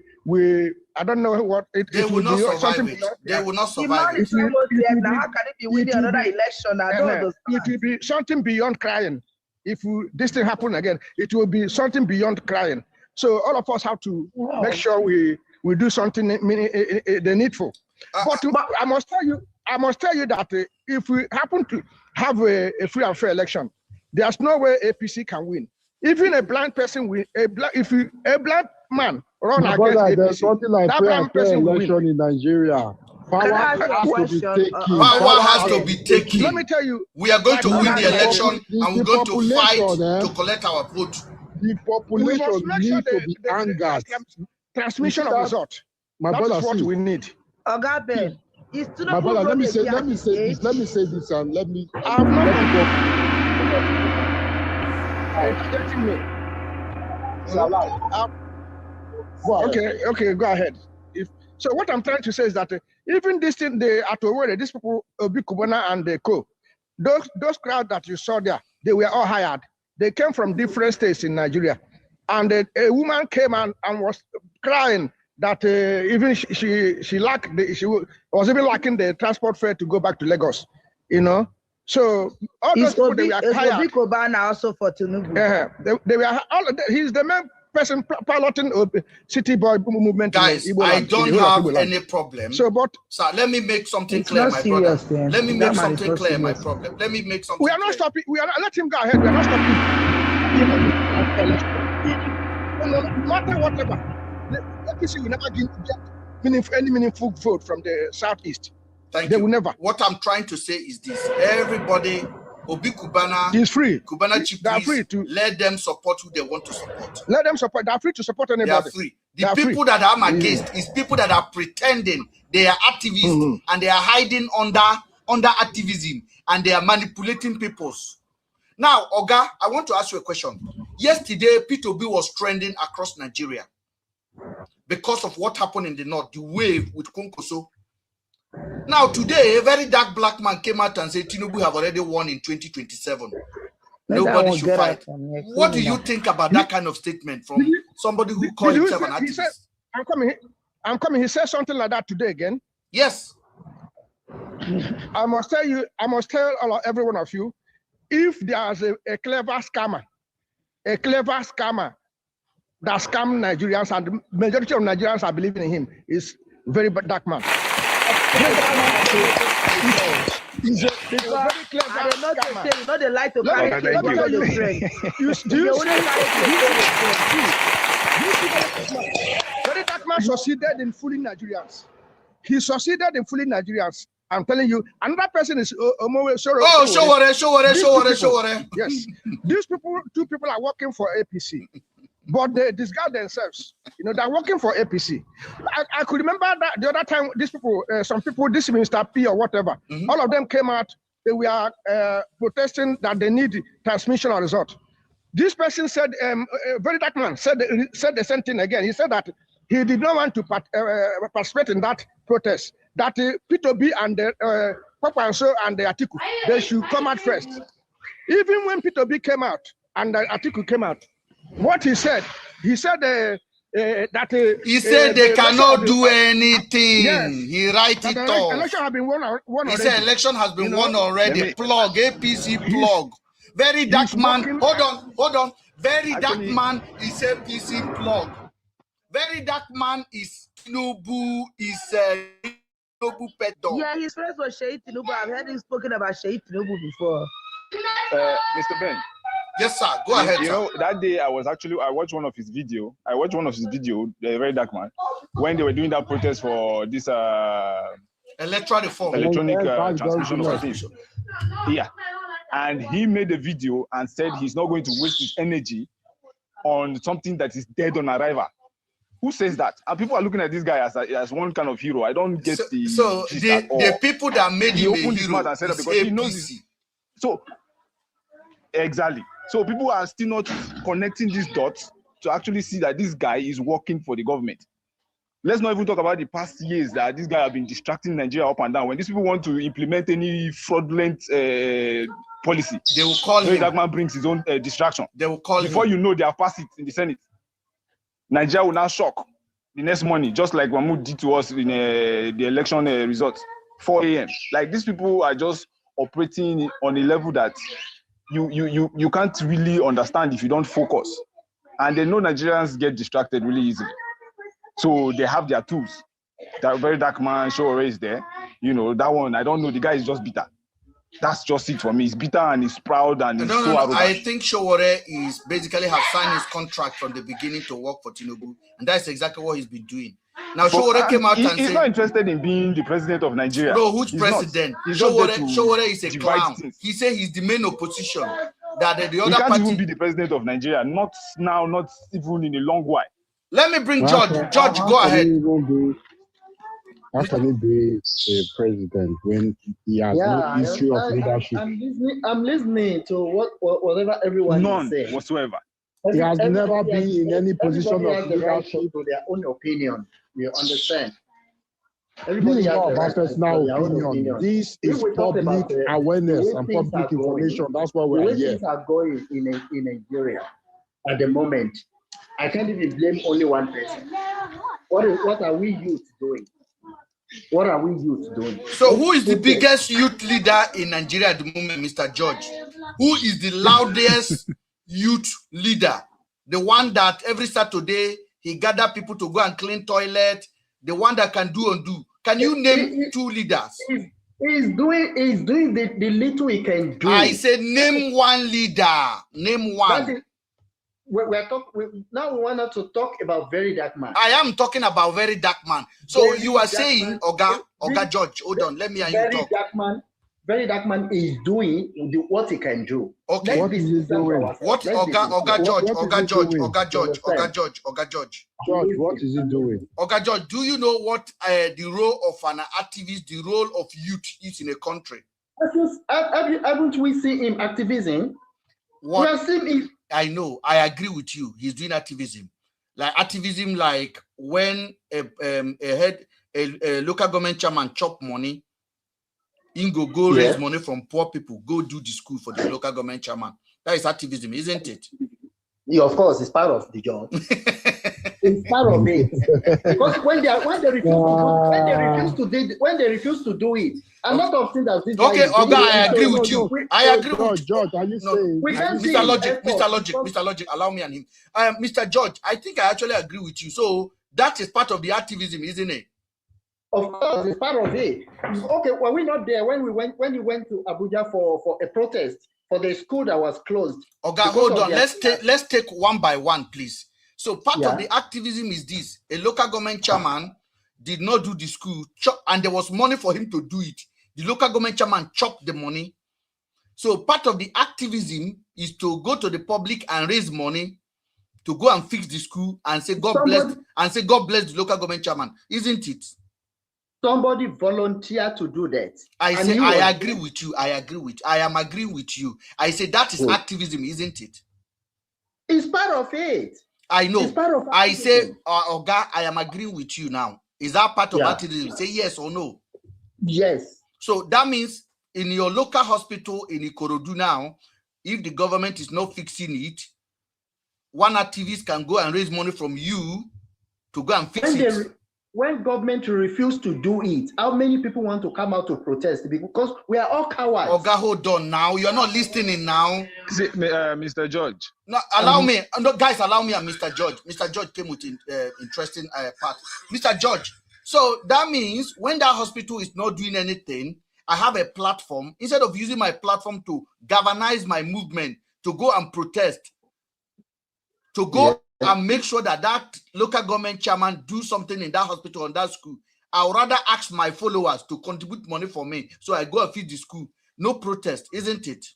I don't know what they will not survive it. They will not survive it. How can it be winning another election? I don't understand. It will be something beyond crying. If this thing happen again, it will be something beyond crying. So all of us have to make sure we do something the needful. But I must tell you that if we happen to have a free and fair election, there's no way APC can win. Even a blind person win. A blind man run against APC, there's something like free and fair election in Nigeria. Power has to be taken. Let me tell you, we are going to win the election, and we're going to fight to collect our vote. The population needs to be angered. Transmission of result. My brother, that's what we need. Ogaben, my brother, let me say this, and let me. Okay, go ahead. So what I'm trying to say is that even this thing, these people, Obi Kubana and the co, those crowds that you saw there, they were all hired. They came from different states in Nigeria, and a woman came and was crying that even she was even lacking the transport fare to go back to Lagos, you know. So all those people, they were hired. Obi Kubana also for Tinubu. They were he's the main person piloting city boy movement. Guys, I don't have any problem. So, but sir, let me make something clear, my brother. Let me make something clear, my problem. Let me make something. We are not stopping. We are not. Let him go ahead. We are not stopping. No matter whatever. Let me see. We never get any meaningful vote from the southeast. Thank you. They will never. What I'm trying to say is this: everybody, Obi Kubana is free. Kubana chief, they are free to let them support who they want to support. Let them support. They are free to support anybody. They are free. The people that I'm against is people that are pretending they are activists and they are hiding under activism and they are manipulating peoples. Now, Oga, I want to ask you a question. Yesterday, P2B was trending across Nigeria because of what happened in the north, the wave with Konkoso. Now, today, a very dark black man came out and said Tinubu have already won in 2027. Nobody should fight. What do you think about that kind of statement from somebody who called himself an activist? He said, I'm coming. He said something like that today again. Yes. I must tell every one of you, if there's a clever scammer that scams Nigerians, and the majority of Nigerians are believing in him, is very dark man. He's a very clever scammer. Not the light of carry Very dark man succeeded in fooling Nigerians. He succeeded in fooling Nigerians. I'm telling you, another person is Showore. Yes, these people, two people are working for APC, but they disguise themselves. You know, they're working for APC. I could remember that the other time, these people, some people, this Mr. P or whatever, all of them came out. They were protesting that they need transmission or result. This person said, very dark man said the same thing again. He said that he did not want to participate in that protest. That P2B and Papa and so and the Atiku, they should come out first. Even when P2B came out and Atiku came out, what he said that he said they cannot do anything. Yes, he write it off. Election has been won already. He said election has been won already. Plug APC plug. Very dark man. Hold on. Very dark man is APC plug. Very dark man is Tinubu is Tinubu pet dog. Yeah, his friends was Sheikh Tinubu. I've heard him spoken about Sheikh Tinubu before. Mr. Ben. Yes, sir. Go ahead. You know, that day I watched one of his video. The Very Dark Man, when they were doing that protest for this electronic transmission of things. Yeah, and he made a video and said he's not going to waste his energy on something that is dead on arrival. Who says that? And people are looking at this guy as one kind of hero. I don't get the people that made him a hero and said that because he knows it. So exactly. So people are still not connecting these dots to actually see that this guy is working for the government. Let's not even talk about the past years that this guy have been distracting Nigeria up and down. When these people want to implement any fraudulent policy, they will call him. That man brings his own distraction. They will call Before him. You know, they have passed it in the Senate. Nigeria will now shock the next morning, just like Mahmoud did to us in the election results, 4 a.m. Like, these people are just operating on a level that you can't really understand if you don't focus. And they know Nigerians get distracted really easily. So they have their tools. That Very Dark Man show already is there. You know, that one, I don't know. The guy is just bitter. That's just it for me. He's bitter and he's proud and he's so arrogant. I think Showore is basically have signed his contract from the beginning to work for Tinubu, and that's exactly what he's been doing. Now Showore came out and said he's not interested in being the president of Nigeria. No, who's president? Showore is a clown. He said he's the main opposition. That the other he can't party even be the president of Nigeria. Not now, not even in a long while. Let me bring George. George, go ahead. How can he be a president when he has no history of leadership? I'm listening to whatever everyone is saying. None whatsoever. He has never been in any position of leadership. To their own opinion. You understand? This is not about personal opinion. This is public awareness and public information. That's why we're here. Things are going in Nigeria at the moment. I can't even blame only one person. What are we youth doing? What are we youth doing? So who is the biggest youth leader in Nigeria at the moment, Mr. George? Who is the loudest youth leader? The one that every Saturday he gather people to go and clean toilet, the one that can do and do. Can you name two leaders? He's doing the little he can do. I said name one leader. Name one. Now we want to talk about Very Dark Man. I am talking about Very Dark Man. So you are saying, Oga George, hold on, let me hear you talk. Very Dark Man is doing what he can do. Okay. What is he doing? What Oga George, George, what is he doing? Oga George, do you know what the role of an activist, the role of youth is in a country? Haven't we seen him activism? What? We have seen him. I know. I agree with you. He's doing activism, like when a local government chairman chop money, he go raise money from poor people, go do the school for the local government chairman. That is activism, isn't it? Yeah, of course, it's part of the job. It's part of it. Because when they refuse to do it, a lot of things that this okay, Oga, I agree with you. I agree with George. Are you saying Mr. Logic, allow me and him. Mr. George, I think I actually agree with you. So that is part of the activism, isn't it? Of course, it's part of it. Okay, were we not there when you went to Abuja for a protest for the school that was closed? Oga, hold on. Let's take one by one, please. So part of the activism is this: a local government chairman did not do the school, and there was money for him to do it. The local government chairman chopped the money. So part of the activism is to go to the public and raise money to go and fix the school and say God bless the local government chairman, isn't it? Somebody volunteered to do that. I agree with you. I am agreeing with you. I say that is activism, isn't it? It's part of it. I know. I say, Oga, I am agreeing with you now. Is that part of activism? Say yes or no. Yes. So that means in your local hospital in Ikorodu now, if the government is not fixing it, one activist can go and raise money from you to go and fix it. When government refuse to do it, how many people want to come out to protest? Because we are all cowards. Oga, hold on now. You're not listening now. See, Mr. George. No, allow me. No, guys, allow me and Mr. George. Mr. George came with interesting part. Mr. George, so that means when that hospital is not doing anything, I have a platform. Instead of using my platform to galvanize my movement, to go and protest, to go and make sure that that local government chairman do something in that hospital or that school, I would rather ask my followers to contribute money for me so I go and feed the school. No protest, isn't it?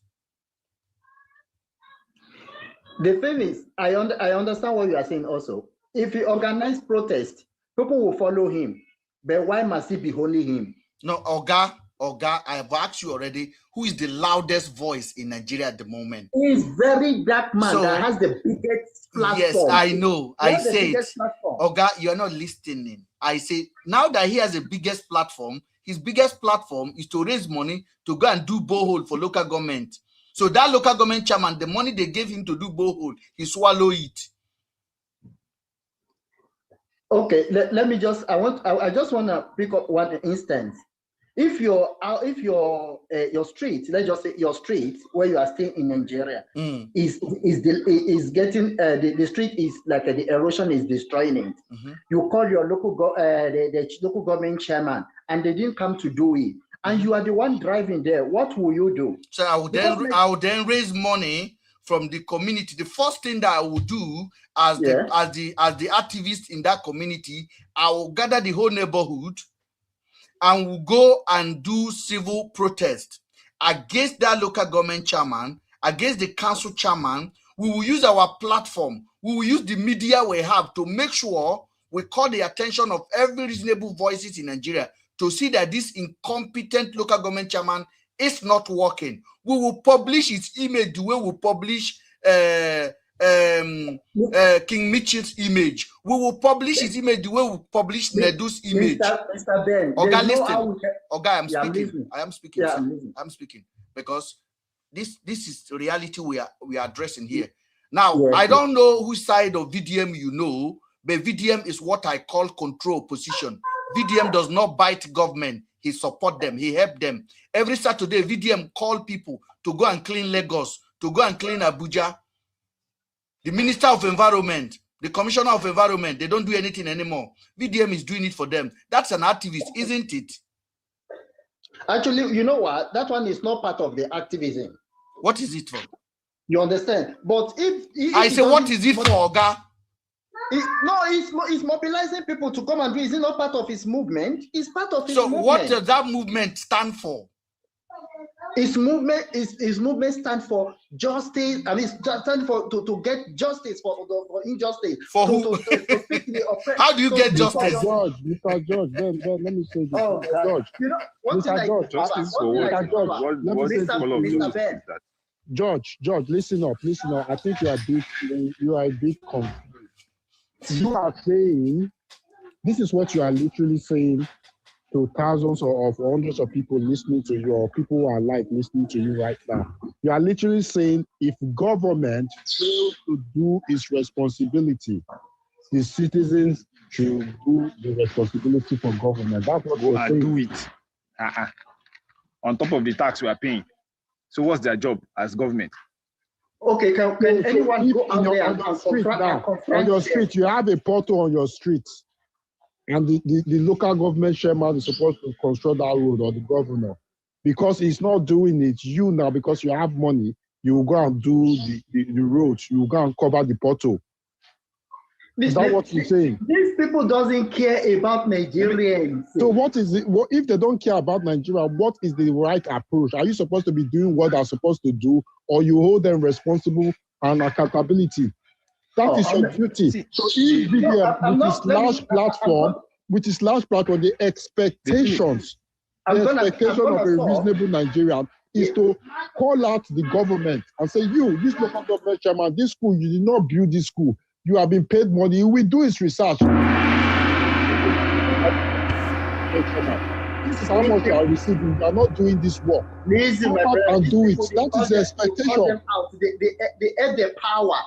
The thing is, I understand what you are saying also. If he organize protest, people will follow him. But why must it be only him? No, Oga, I have asked you already, who is the loudest voice in Nigeria at the moment? He is very dark man that has the biggest platform. Yes, I know. I said, Oga, you're not listening. I say, now that he has the biggest platform, his biggest platform is to raise money to go and do borehole for local government. So that local government chairman, the money they gave him to do borehole, he swallow it. Okay, let me just, I just want to pick up one instance. If your street, let's just say your street where you are staying in Nigeria is getting the street is like the erosion is destroying it. You call your local the local government chairman and they didn't come to do it, and you are the one driving there. What will you do? So I would then raise money from the community. The first thing that I will do as the activist in that community, I will gather the whole neighborhood and we'll go and do civil protest against that local government chairman, against the council chairman. We will use our platform. We will use the media we have to make sure we call the attention of every reasonable voices in Nigeria to see that this incompetent local government chairman is not working. We will publish his image the way we publish King Mitchell's image. We will publish his image the way we publish Nedu's image. Mr. Ben, Oga, listen. Oga, I'm speaking. I am speaking. Yeah, I'm speaking because this is the reality we are addressing here. Now, I don't know whose side of VDM you know, but VDM is what I call control position. VDM does not bite government. He support them. He help them. Every Saturday, VDM call people to go and clean Lagos, to go and clean Abuja. The Minister of Environment, the Commissioner of Environment, they don't do anything anymore. VDM is doing it for them. That's an activist, isn't it? Actually, you know what? That one is not part of the activism. What is it for? You understand? But if I say, what is it for, Oga? It's mobilizing people to come and do. Is it not part of his movement? It's part of his movement. So what does that movement stand for? His movement stands for justice. I mean, stand for to get justice for injustice. For who? How do you get justice? Mr. George, then let me say this. George, you know what? Mr. George, justice for what? George, listen up. I think you are a bit confused. You are saying, this is what you are literally saying to thousands or hundreds of people listening to you, or people who are live listening to you right now. You are literally saying, if government fails to do its responsibility, the citizens should do the responsibility for government. That's what you're saying. Do it. On top of the tax we are paying. So what's their job as government? Okay, can anyone go out there and on your street, you have a portal on your street, and the local government chairman is supposed to construct that road, or the governor. Because he's not doing it, you now, because you have money, you will go and do the road, you will go and cover the portal. Is that what you're saying? These people doesn't care about Nigerians. So what is it? What if they don't care about Nigeria? What is the right approach? Are you supposed to be doing what they're supposed to do, or you hold them responsible and accountability? That is your duty. So if VDM with his large platform, the expectations of a reasonable Nigerian is to call out the government and say, you, this local government chairman, this school, you did not build this school. You have been paid money. He will do his research. This is how much you are receiving. You are not doing this work. Listen, come out and do it. That is the expectation. They have the power.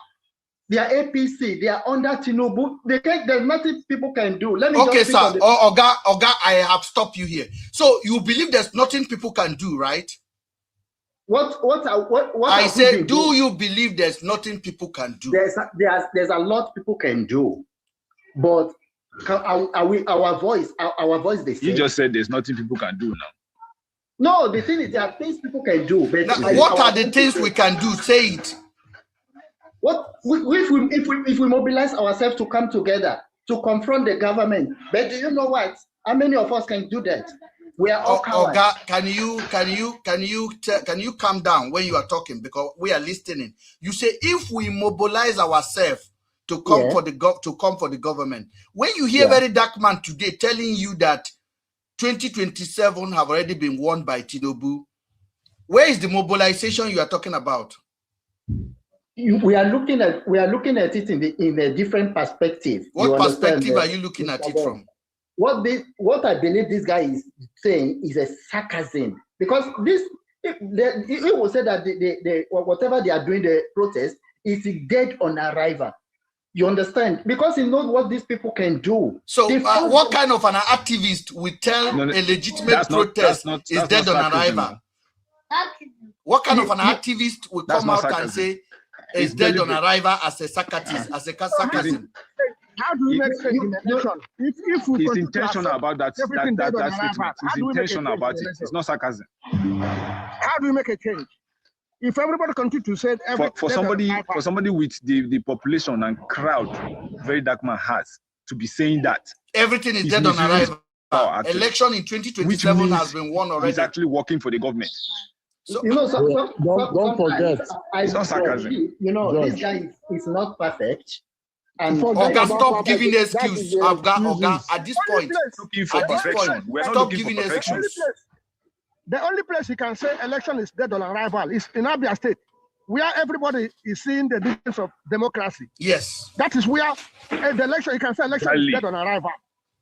They are APC. They are under Tinubu. There's nothing people can do. Let me just sir. Oga, I have stopped you here. So you believe there's nothing people can do, right? What I said, do you believe there's nothing people can do? There's a lot people can do, but our voice the same? You just said there's nothing people can do now. No, the thing is there are things people can do. But now, what are the things we can do? Say it. If we mobilize ourselves to come together to confront the government, but do you know what? How many of us can do that? We are all cowards. Can you calm down when you are talking, because we are listening? You say if we mobilize ourselves to come for the government. When you hear very dark man today telling you that 2027 have already been won by Tinubu, where is the mobilization you are talking about? We are looking at it in a different perspective. What perspective are you looking at it from? What I believe this guy is saying is a sarcasm, because he will say that whatever they are doing, the protest, is dead on arrival. You understand? Because he knows what these people can do. So what kind of an activist will tell a legitimate protest is dead on arrival? What kind of an activist will come out and say is dead on arrival as a sarcasm? How do we make sense in election? If we he's intentional about that statement. He's intentional about it. It's not sarcasm. How do we make a change? If everybody continues to say for somebody with the population and crowd very dark man has to be saying that everything is dead on arrival. Election in 2027 has been won already. He's actually working for the government. So, don't forget. It's not sarcasm. This guy is not perfect. And stop giving excuses. At this point, we're not looking for perfection. The only place you can say election is dead on arrival is in Abia State, where everybody is seeing the difference of democracy. Yes. That is where the election, you can say election is dead on arrival.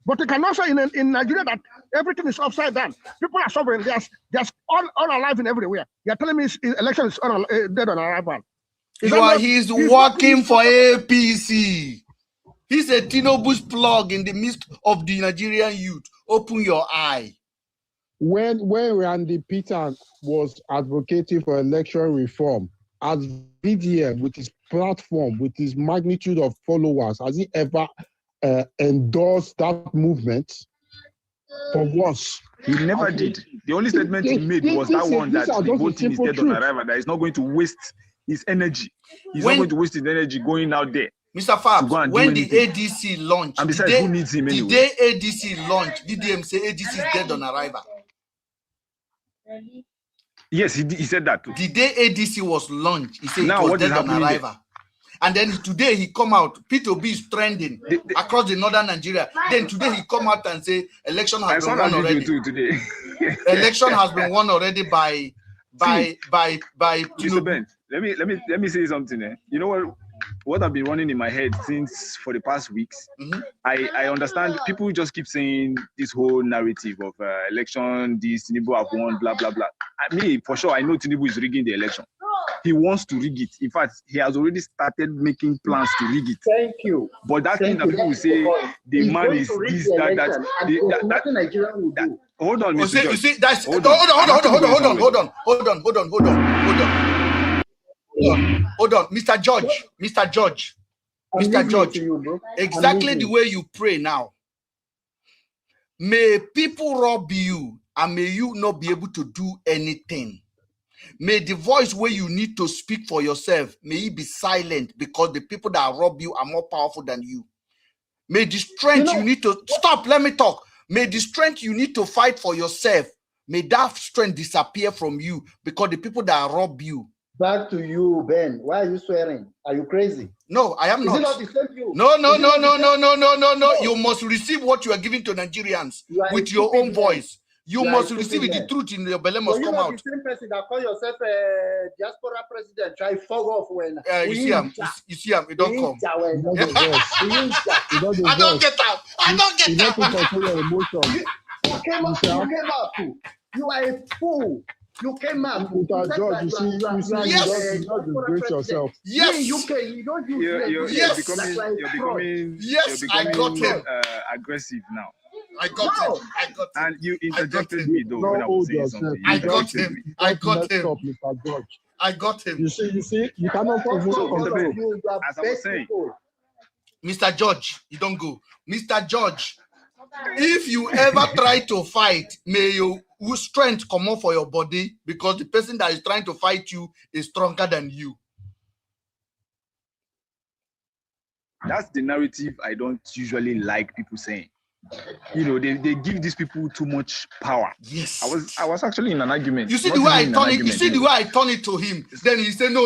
But you can also in Nigeria that everything is upside down. People are suffering. There's all alive in everywhere. You're telling me election is dead on arrival. He's working for APC. He's a Tinubu's plug in the midst of the Nigerian youth. Open your eye. When Randy Peter was advocating for election reform, as VDM with his platform, with his magnitude of followers, has he ever endorsed that movement? For once, he never did. The only statement he made was that one that the whole team is dead on arrival. That he's not going to waste his energy. He's not going to waste his energy going out there. Mr. Fabs, when the ADC launched, and besides, who needs him anyway? The day ADC launched, VDM say ADC is dead on arrival. Yes, he said that too. The day ADC was launched, he said it was dead on arrival. There? And then today he come out, P2B is trending across the northern Nigeria. Then today he come out and say election has been won already. Today. Election has been won already by Mr. Ben, let me say something. You know what I've been running in my head for the past weeks. I understand people just keep saying this whole narrative of election, this Tinubu have won, blah blah blah. For sure, I know Tinubu is rigging the election. He wants to rig it. In fact, he has already started making plans to rig it. Thank you. But that thing that people will say the man is this, that Nigeria will do. Hold on, Mr. You see, that's hold on, Mr. George, exactly the way you pray now. May people rob you and may you not be able to do anything. May the voice where you need to speak for yourself, may it be silent, because the people that rob you are more powerful than you. May the strength you need to stop, let me talk. May the strength you need to fight for yourself, may that strength disappear from you, because the people that rob you. Back to you, Ben. Why are you swearing? Are you crazy? No, I am not. Is it not the same you? No. You must receive what you are giving to Nigerians with your own voice. You must receive it. The truth in your belly must come out. The same person that call yourself a diaspora president try fog off when you see him. It don't come. I don't get out. You came up. You are a fool. You came out. George, you disgrace yourself. Yes. You're becoming I got him. Aggressive now. I got him. And you interjected me though when I was saying something. I got him. You see, you cannot as I was saying. Mr. George, you don't go. Mr. George, if you ever try to fight, may your strength come off for your body, because the person that is trying to fight you is stronger than you. That's the narrative I don't usually like people saying. You know, they give these people too much power. Yes. I was actually in an argument. You see the way I turn it. You see the way I turn it to him. Then he said, no.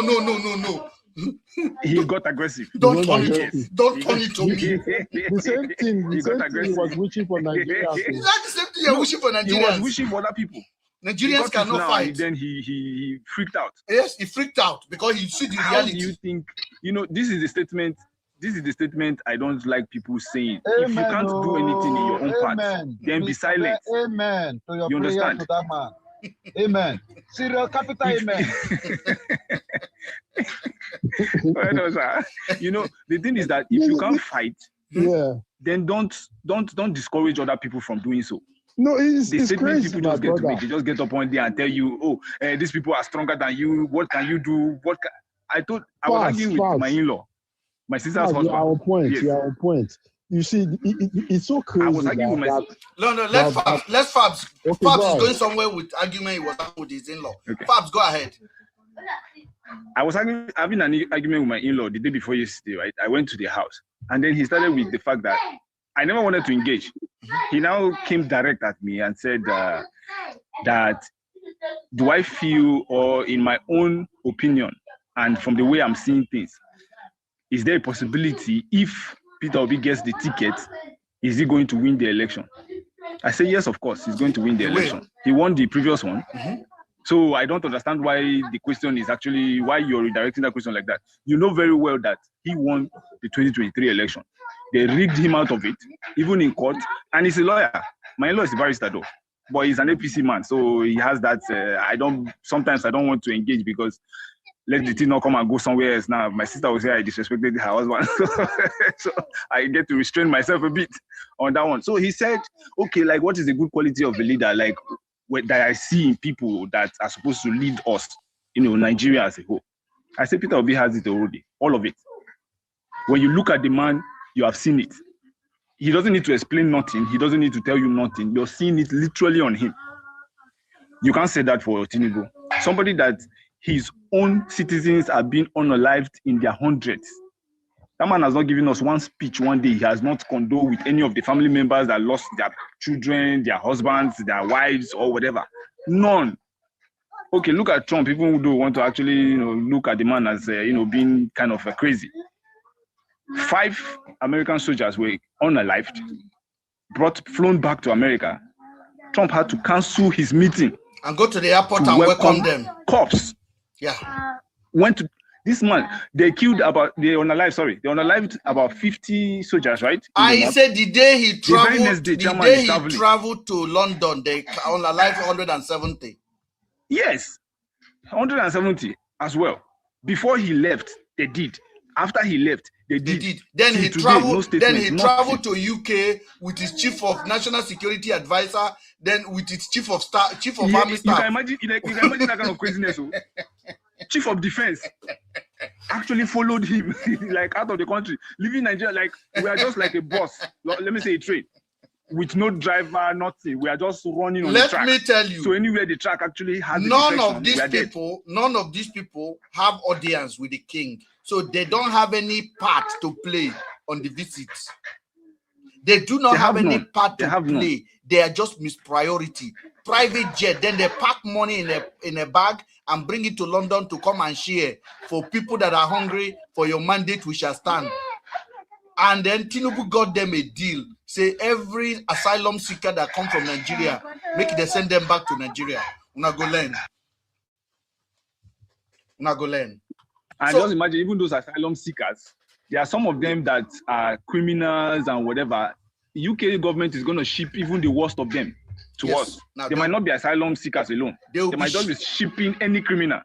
He got aggressive. Don't turn it. Don't turn it to me. The same thing. The same thing he was wishing for Nigeria. Is that the same thing you're wishing for Nigerians? He was wishing for other people. Nigerians cannot fight. Then he freaked out. Yes, he freaked out because he see the reality. How do you think? You know, this is the statement. This is the statement I don't like people saying. Amen, if you can't do anything in your own part, then be silent. Amen. To your you prayer understand? to that man. Amen. Serial capital amen. You know, the thing is that if you can't fight, then don't discourage other people from doing so. No, it's crazy. People just get to make. They just get up one day and tell you, "Oh, these people are stronger than you. What can you do?" I was arguing with my in-law, my sister's husband. You are on point. Yes. You are on point. You see, it's so crazy. I was arguing with my sister. No, let Fabs. Okay, Fabs is going somewhere with argument. He was with his in-law. Okay. Fabs, go ahead. I was having an argument with my in-law the day before yesterday, right? I went to the house, and then he started with the fact that I never wanted to engage. He now came direct at me and said that do I feel, or in my own opinion, and from the way I'm seeing things, is there a possibility if Peter Obi gets the ticket, is he going to win the election? I say yes, of course, he's going to win the election. He won the previous one. Mm-hmm. So I don't understand why the question is actually, why you're redirecting that question like that. You know very well that he won the 2023 election. They rigged him out of it, even in court, and he's a lawyer. My in-law is a barrister though, but he's an APC man, so he has that, sometimes I don't want to engage because let the thing not come and go somewhere else. Now, my sister will say I disrespected her husband. So I get to restrain myself a bit on that one. So he said, okay, like what is the good quality of a leader? Like that I see in people that are supposed to lead us, Nigeria as a whole. I say Peter Obi has it already, all of it. When you look at the man, you have seen it. He doesn't need to explain nothing. He doesn't need to tell you nothing. You're seeing it literally on him. You can't say that for Tinubu. Somebody that his own citizens are being unalived in their hundreds. That man has not given us one speech one day. He has not condoled with any of the family members that lost their children, their husbands, their wives, or whatever. None. Okay, look at Trump. People who do want to actually, look at the man as, being kind of crazy. 5 American soldiers were unalived, flown back to America. Trump had to cancel his meeting and go to the airport and welcome them. Cops. Yeah. Went to this man. They unalived about 50 soldiers, right? I said the day he traveled to London, they unalived 170. Yes, 170 as well. Before he left, they did. After he left, they did. Then he traveled. Traveled to UK with his chief of national security advisor. Then with his chief of army staff. You can imagine that kind of craziness. Chief of defense actually followed him like out of the country, leaving Nigeria like we are just like a bus. Let me say a train with no driver, nothing. We are just running on the track. Let me tell you. So anywhere the track actually has none of these people have audience with the king. So they don't have any part to play on the visits. They do not have any part to play. They are just mispriority. Private jet. Then they pack money in a bag and bring it to London to come and share for people that are hungry. For your mandate, we shall stand. And then Tinubu got them a deal. Say every asylum seeker that come from Nigeria, they send them back to Nigeria. Una go learn. And just imagine, even those asylum seekers, there are some of them that are criminals and whatever. The UK government is going to ship even the worst of them to us. Now, they might not be asylum seekers alone. They might just be shipping any criminal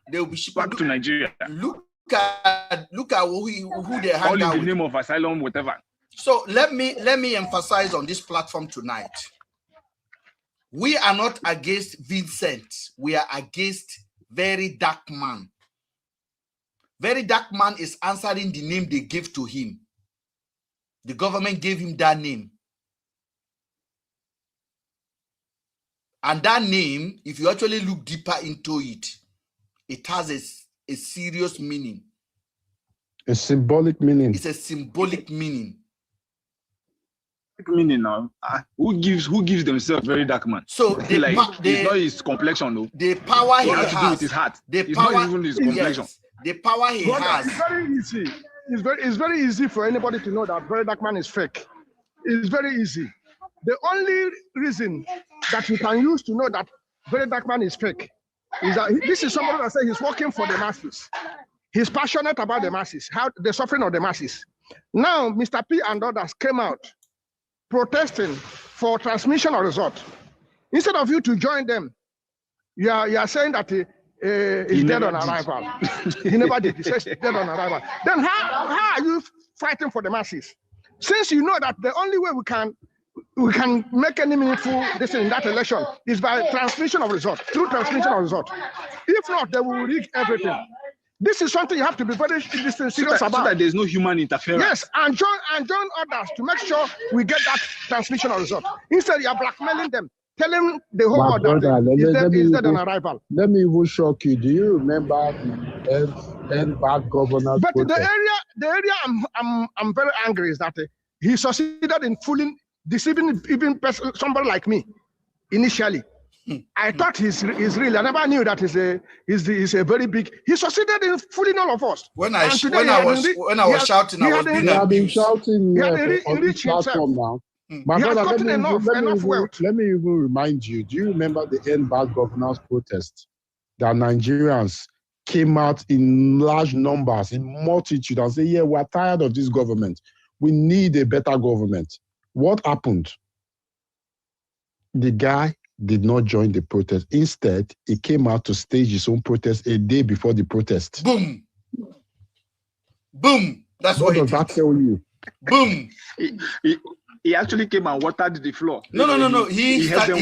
back to Nigeria. Look at who they hang all in out the with. Name of asylum, whatever. So let me emphasize on this platform tonight. We are not against Vincent. We are against Very Dark Man. Very Dark Man is answering the name they gave to him. The government gave him that name. And that name, if you actually look deeper into it, it has a serious meaning. A symbolic meaning. It's a symbolic meaning. Meaning now. Who gives themselves very dark man? So it's not his complexion though. The power he has to do with his heart. It's not even his complexion. Yes, the power he has. It's very easy. It's very easy for anybody to know that very dark man is fake. It's very easy. The only reason that you can use to know that very dark man is fake is that this is somebody that says he's working for the masses. He's passionate about the masses, how the suffering of the masses. Now, Mr. P and others came out protesting for transmission of result. Instead of you to join them, you are saying that he's dead on arrival. He never did. He says dead on arrival. Then how are you fighting for the masses? Since you know that the only way we can make any meaningful decision in that election is by transmission of result, through transmission of result. If not, they will rig everything. This is something you have to be very serious about. So that there's no human interference. Yes, and join others to make sure we get that transmission of result. Instead, you are blackmailing them, telling the whole world that he's dead on arrival. Let me even shock you. Do you remember the end bad governance? But protest? the area I'm very angry is that he succeeded in fooling, deceiving even somebody like me initially. I thought he's real. I never knew that he's a very big. He succeeded in fooling all of us. When I was shouting, I was being shouting on this platform now. My brother, let me even remind you. Do you remember the end bad governance protest that Nigerians came out in large numbers, in multitude, and say, "Yeah, we're tired of this government. We need a better government." What happened? The guy did not join the protest. Instead, he came out to stage his own protest a day before the protest. Boom. Boom. That's what does that tell you? Boom. He actually came and watered the floor. No. He started.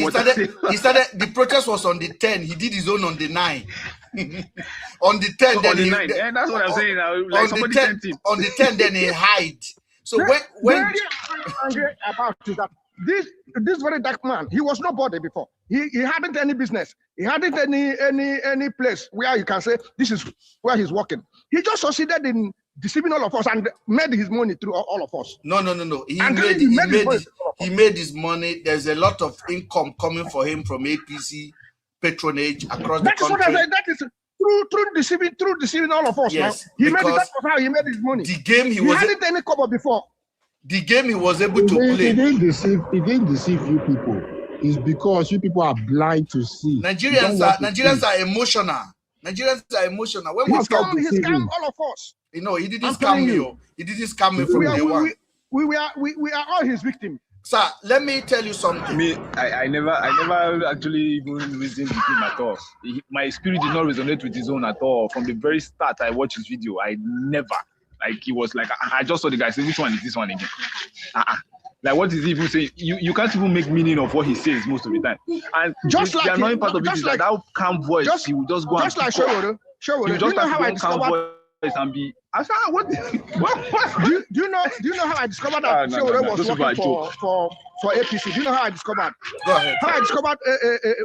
The protest was on the 10. He did his own on the 9. On the 10, so then on the 9. Yeah, that's what I'm saying now. Like somebody sent him. On the 10, then he hide. So when angry about that. This very dark man, he was nobody before. He hadn't any business. He hadn't any place where you can say this is where he's working. He just succeeded in deceiving all of us and made his money through all of us. No. He made his money. There's a lot of income coming for him from APC patronage across the country. That is through deceiving all of us. Yes, he made it. That was how he made his money. The game he hadn't any cover before. The game he was able to play. He didn't deceive you people. It's because you people are blind to see. Nigerians are emotional. Nigerians are emotional. When he scammed all of us. You know, he didn't scam me. He didn't scam me from day one. We are all his victims. Sir, let me tell you something. I never actually even reasoned with him at all. My spirit did not resonate with his own at all. From the very start, I watched his video. I never. Like, he was like, I just saw the guy say, which one is this one again? Like, what is he even saying? You can't even make meaning of what he says most of the time. And just the annoying part of it is that calm voice, he will just go just and like Showore. You just have one calm voice and be. I said, what? Do you know how I discovered that Showore was working for APC? Do you know how I discovered? Go ahead. How I discovered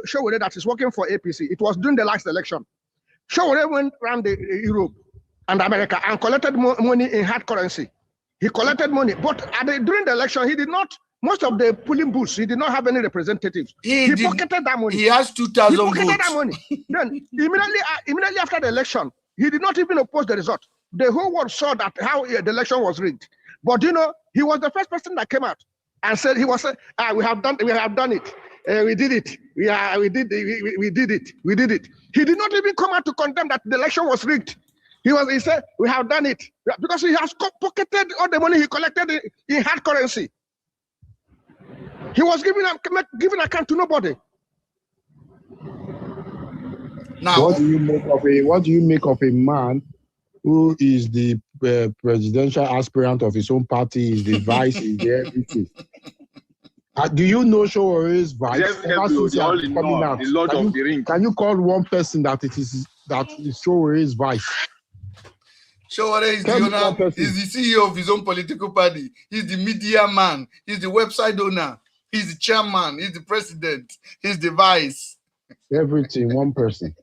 Showore that is working for APC. It was during the last election. Showore went around Europe and America and collected money in hard currency. He collected money, but during the election, he did not. Most of the polling booths, he did not have any representatives. He pocketed that money. He has 2,000 votes. He pocketed that money. Then immediately after the election, he did not even oppose the result. The whole world saw that how the election was rigged. But you know, he was the first person that came out and said we have done it. We did it. We did it. He did not even come out to condemn that the election was rigged. He said, we have done it. Because he has pocketed all the money he collected in hard currency. He was giving account to nobody. Now, what do you make of a man who is the presidential aspirant of his own party, is the vice, is the everything? Do you know Showore's vice? Can you call one person that is Showore's vice? Showore is the owner, he's the CEO of his own political party. He's the media man. He's the website owner. He's the chairman. He's the president. He's the vice. Everything, one person.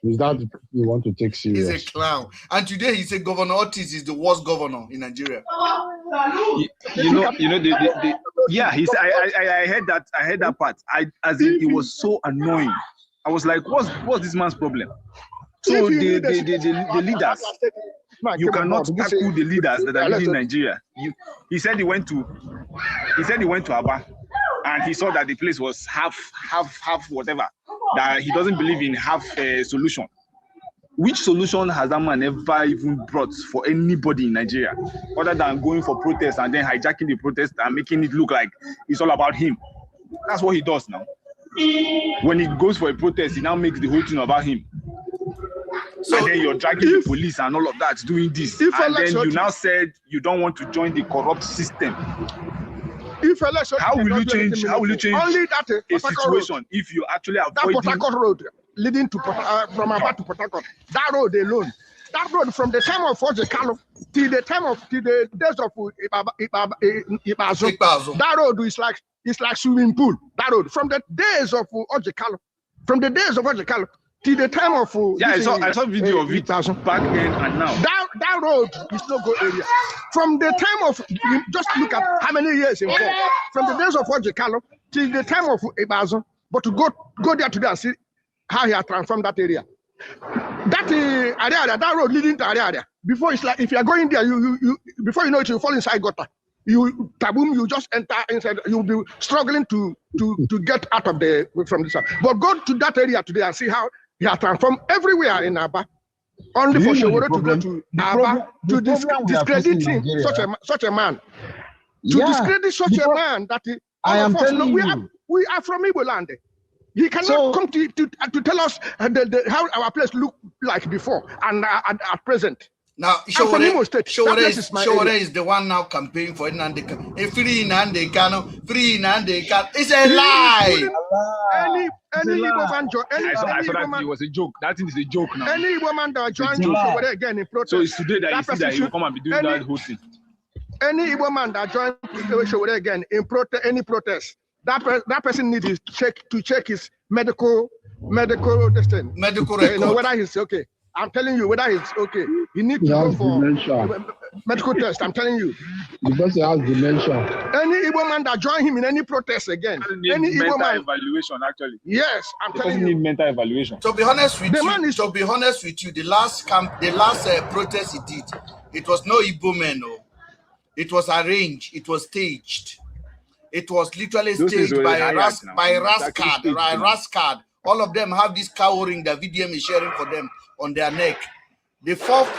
Is that you want to take serious? He's a clown. And today he said Governor Otis is the worst governor in Nigeria. Yeah, I heard that. I heard that part. It was so annoying. I was like, what's this man's problem? So the leaders, you cannot tackle the leaders that are leading Nigeria. He said he went to Aba, and he saw that the place was half whatever. That he doesn't believe in half solution. Which solution has that man ever even brought for anybody in Nigeria, other than going for protests and then hijacking the protest and making it look like it's all about him? That's what he does now. When he goes for a protest, he now makes the whole thing about him. So, and then you're dragging the police and all of that doing this. And then you now said you don't want to join the corrupt system. How will you change only that a situation if you actually avoid that Port Harcourt road leading to from Aba to Port Harcourt? That road alone, that road from the time of Ojekalo till the days of Ibazo, that road is like swimming pool. That road from the days of Ojekalo, till the time of I saw video of it back then and now. That road is no go area. From the time of, just look at how many years involved. From the days of Ojekalo till the time of Ibazo, but to go there today and see how he has transformed that area. That area, that road leading to area. Before it's like if you are going there, you before you know it, you fall inside gutter. You taboom, you just enter inside. You'll be struggling to get out of from this side. But go to that area today and see how he has transformed everywhere in Aba. Only for Showore to go to Aba to discredit him, such a man. To discredit such a man that I am telling you, we are from Igbo land. He cannot come to tell us how our place look like before and at present. Now, Showore is the one now campaigning for Nnamdi Kanu. Free Nnamdi Kanu, free Nnamdi Kanu. It's a lie. Any Igbo man I saw that it was a joke. That thing is a joke now. Any Igbo man that joins Showore again in protest. So it's today that you see that he will come and be doing that whole thing. Any Igbo man that joins Showore again in any protest, that person needs to check his medical distance. Medical record. You know whether he's okay. I'm telling you whether it's okay. You need to go for medical test. I'm telling you. Because he has dementia. Any Igbo man that join him in any protest again, any Igbo man evaluation actually. Yes, I'm telling you. Need mental evaluation. To be honest with you, the last protest he did, it was no Igbo man. No, it was arranged. It was staged. It was literally staged by Rascard. All of them have this cowering that VDM is sharing for them on their neck. The fourth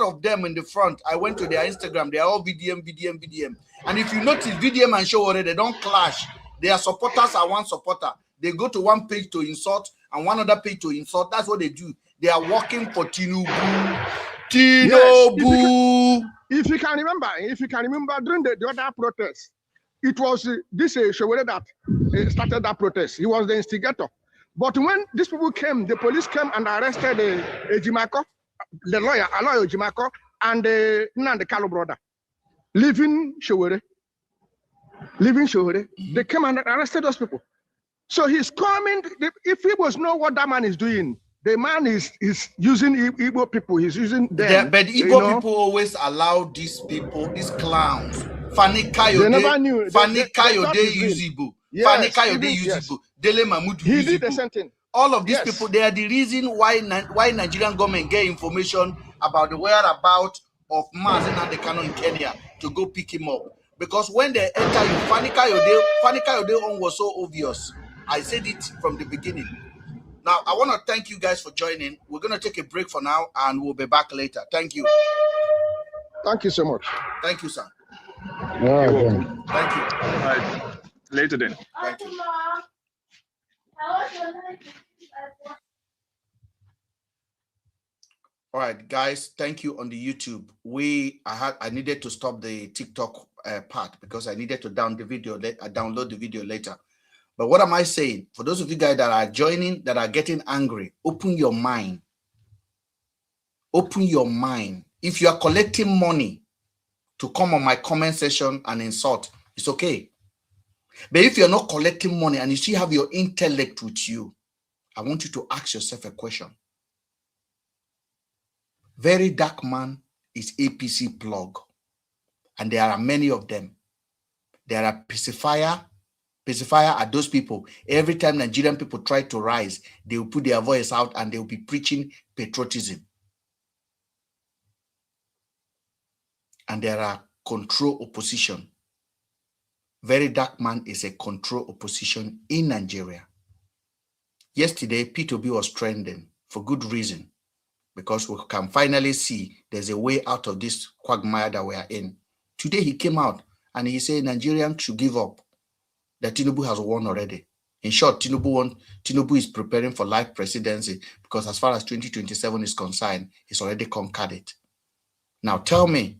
of them in the front, I went to their Instagram. They are all VDM. And if you notice, VDM and Showore, they don't clash. Their supporters are one supporter. They go to one page to insult and one other page to insult. That's what they do. They are working for Tinubu. Yes, if you can remember during the other protest, it was this Showore that started that protest. He was the instigator. But when these people came, the police came and arrested Ejimako, the lawyer Ejimako, and the Nnamdi Kanu brother, leaving Showore. They came and arrested those people. So he's coming. If he was know what that man is doing, the man is using Igbo people. He's using them. But Igbo people always allow these people, these clowns. Fani Kayode use Igbo. Fani Kayode use Igbo. Dele Mahmood use Igbo. The same thing. All of these people, they are the reason why Nigerian government get information about the whereabouts of Nnamdi Kanu in Kenya to go pick him up. Because when they enter you, Fani Kayode on was so obvious. I said it from the beginning. Now, I want to thank you guys for joining. We're going to take a break for now, and we'll be back later. Thank you. Thank you so much. Thank you, sir. Thank you. All right. Later then. Thank you. All right, guys. Thank you on the YouTube. I needed to stop the TikTok part because I needed to download the video later. But what am I saying? For those of you guys that are joining, that are getting angry, open your mind. Open your mind. If you are collecting money to come on my comment section and insult, it's okay. But if you're not collecting money and you still have your intellect with you, I want you to ask yourself a question. Very dark man is APC plug, and there are many of them. There are pacifier are those people. Every time Nigerian people try to rise, they will put their voice out and they will be preaching patriotism. And there are control opposition. Very dark man is a control opposition in Nigeria. Yesterday, P2B was trending for good reason, because we can finally see there's a way out of this quagmire that we are in. Today, he came out and he said Nigerians should give up, that Tinubu has won already. In short, Tinubu is preparing for life presidency because as far as 2027 is concerned, he's already conquered it. Now tell me,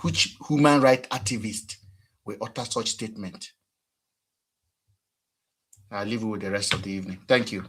which human rights activist will utter such statement? I'll leave you with the rest of the evening. Thank you.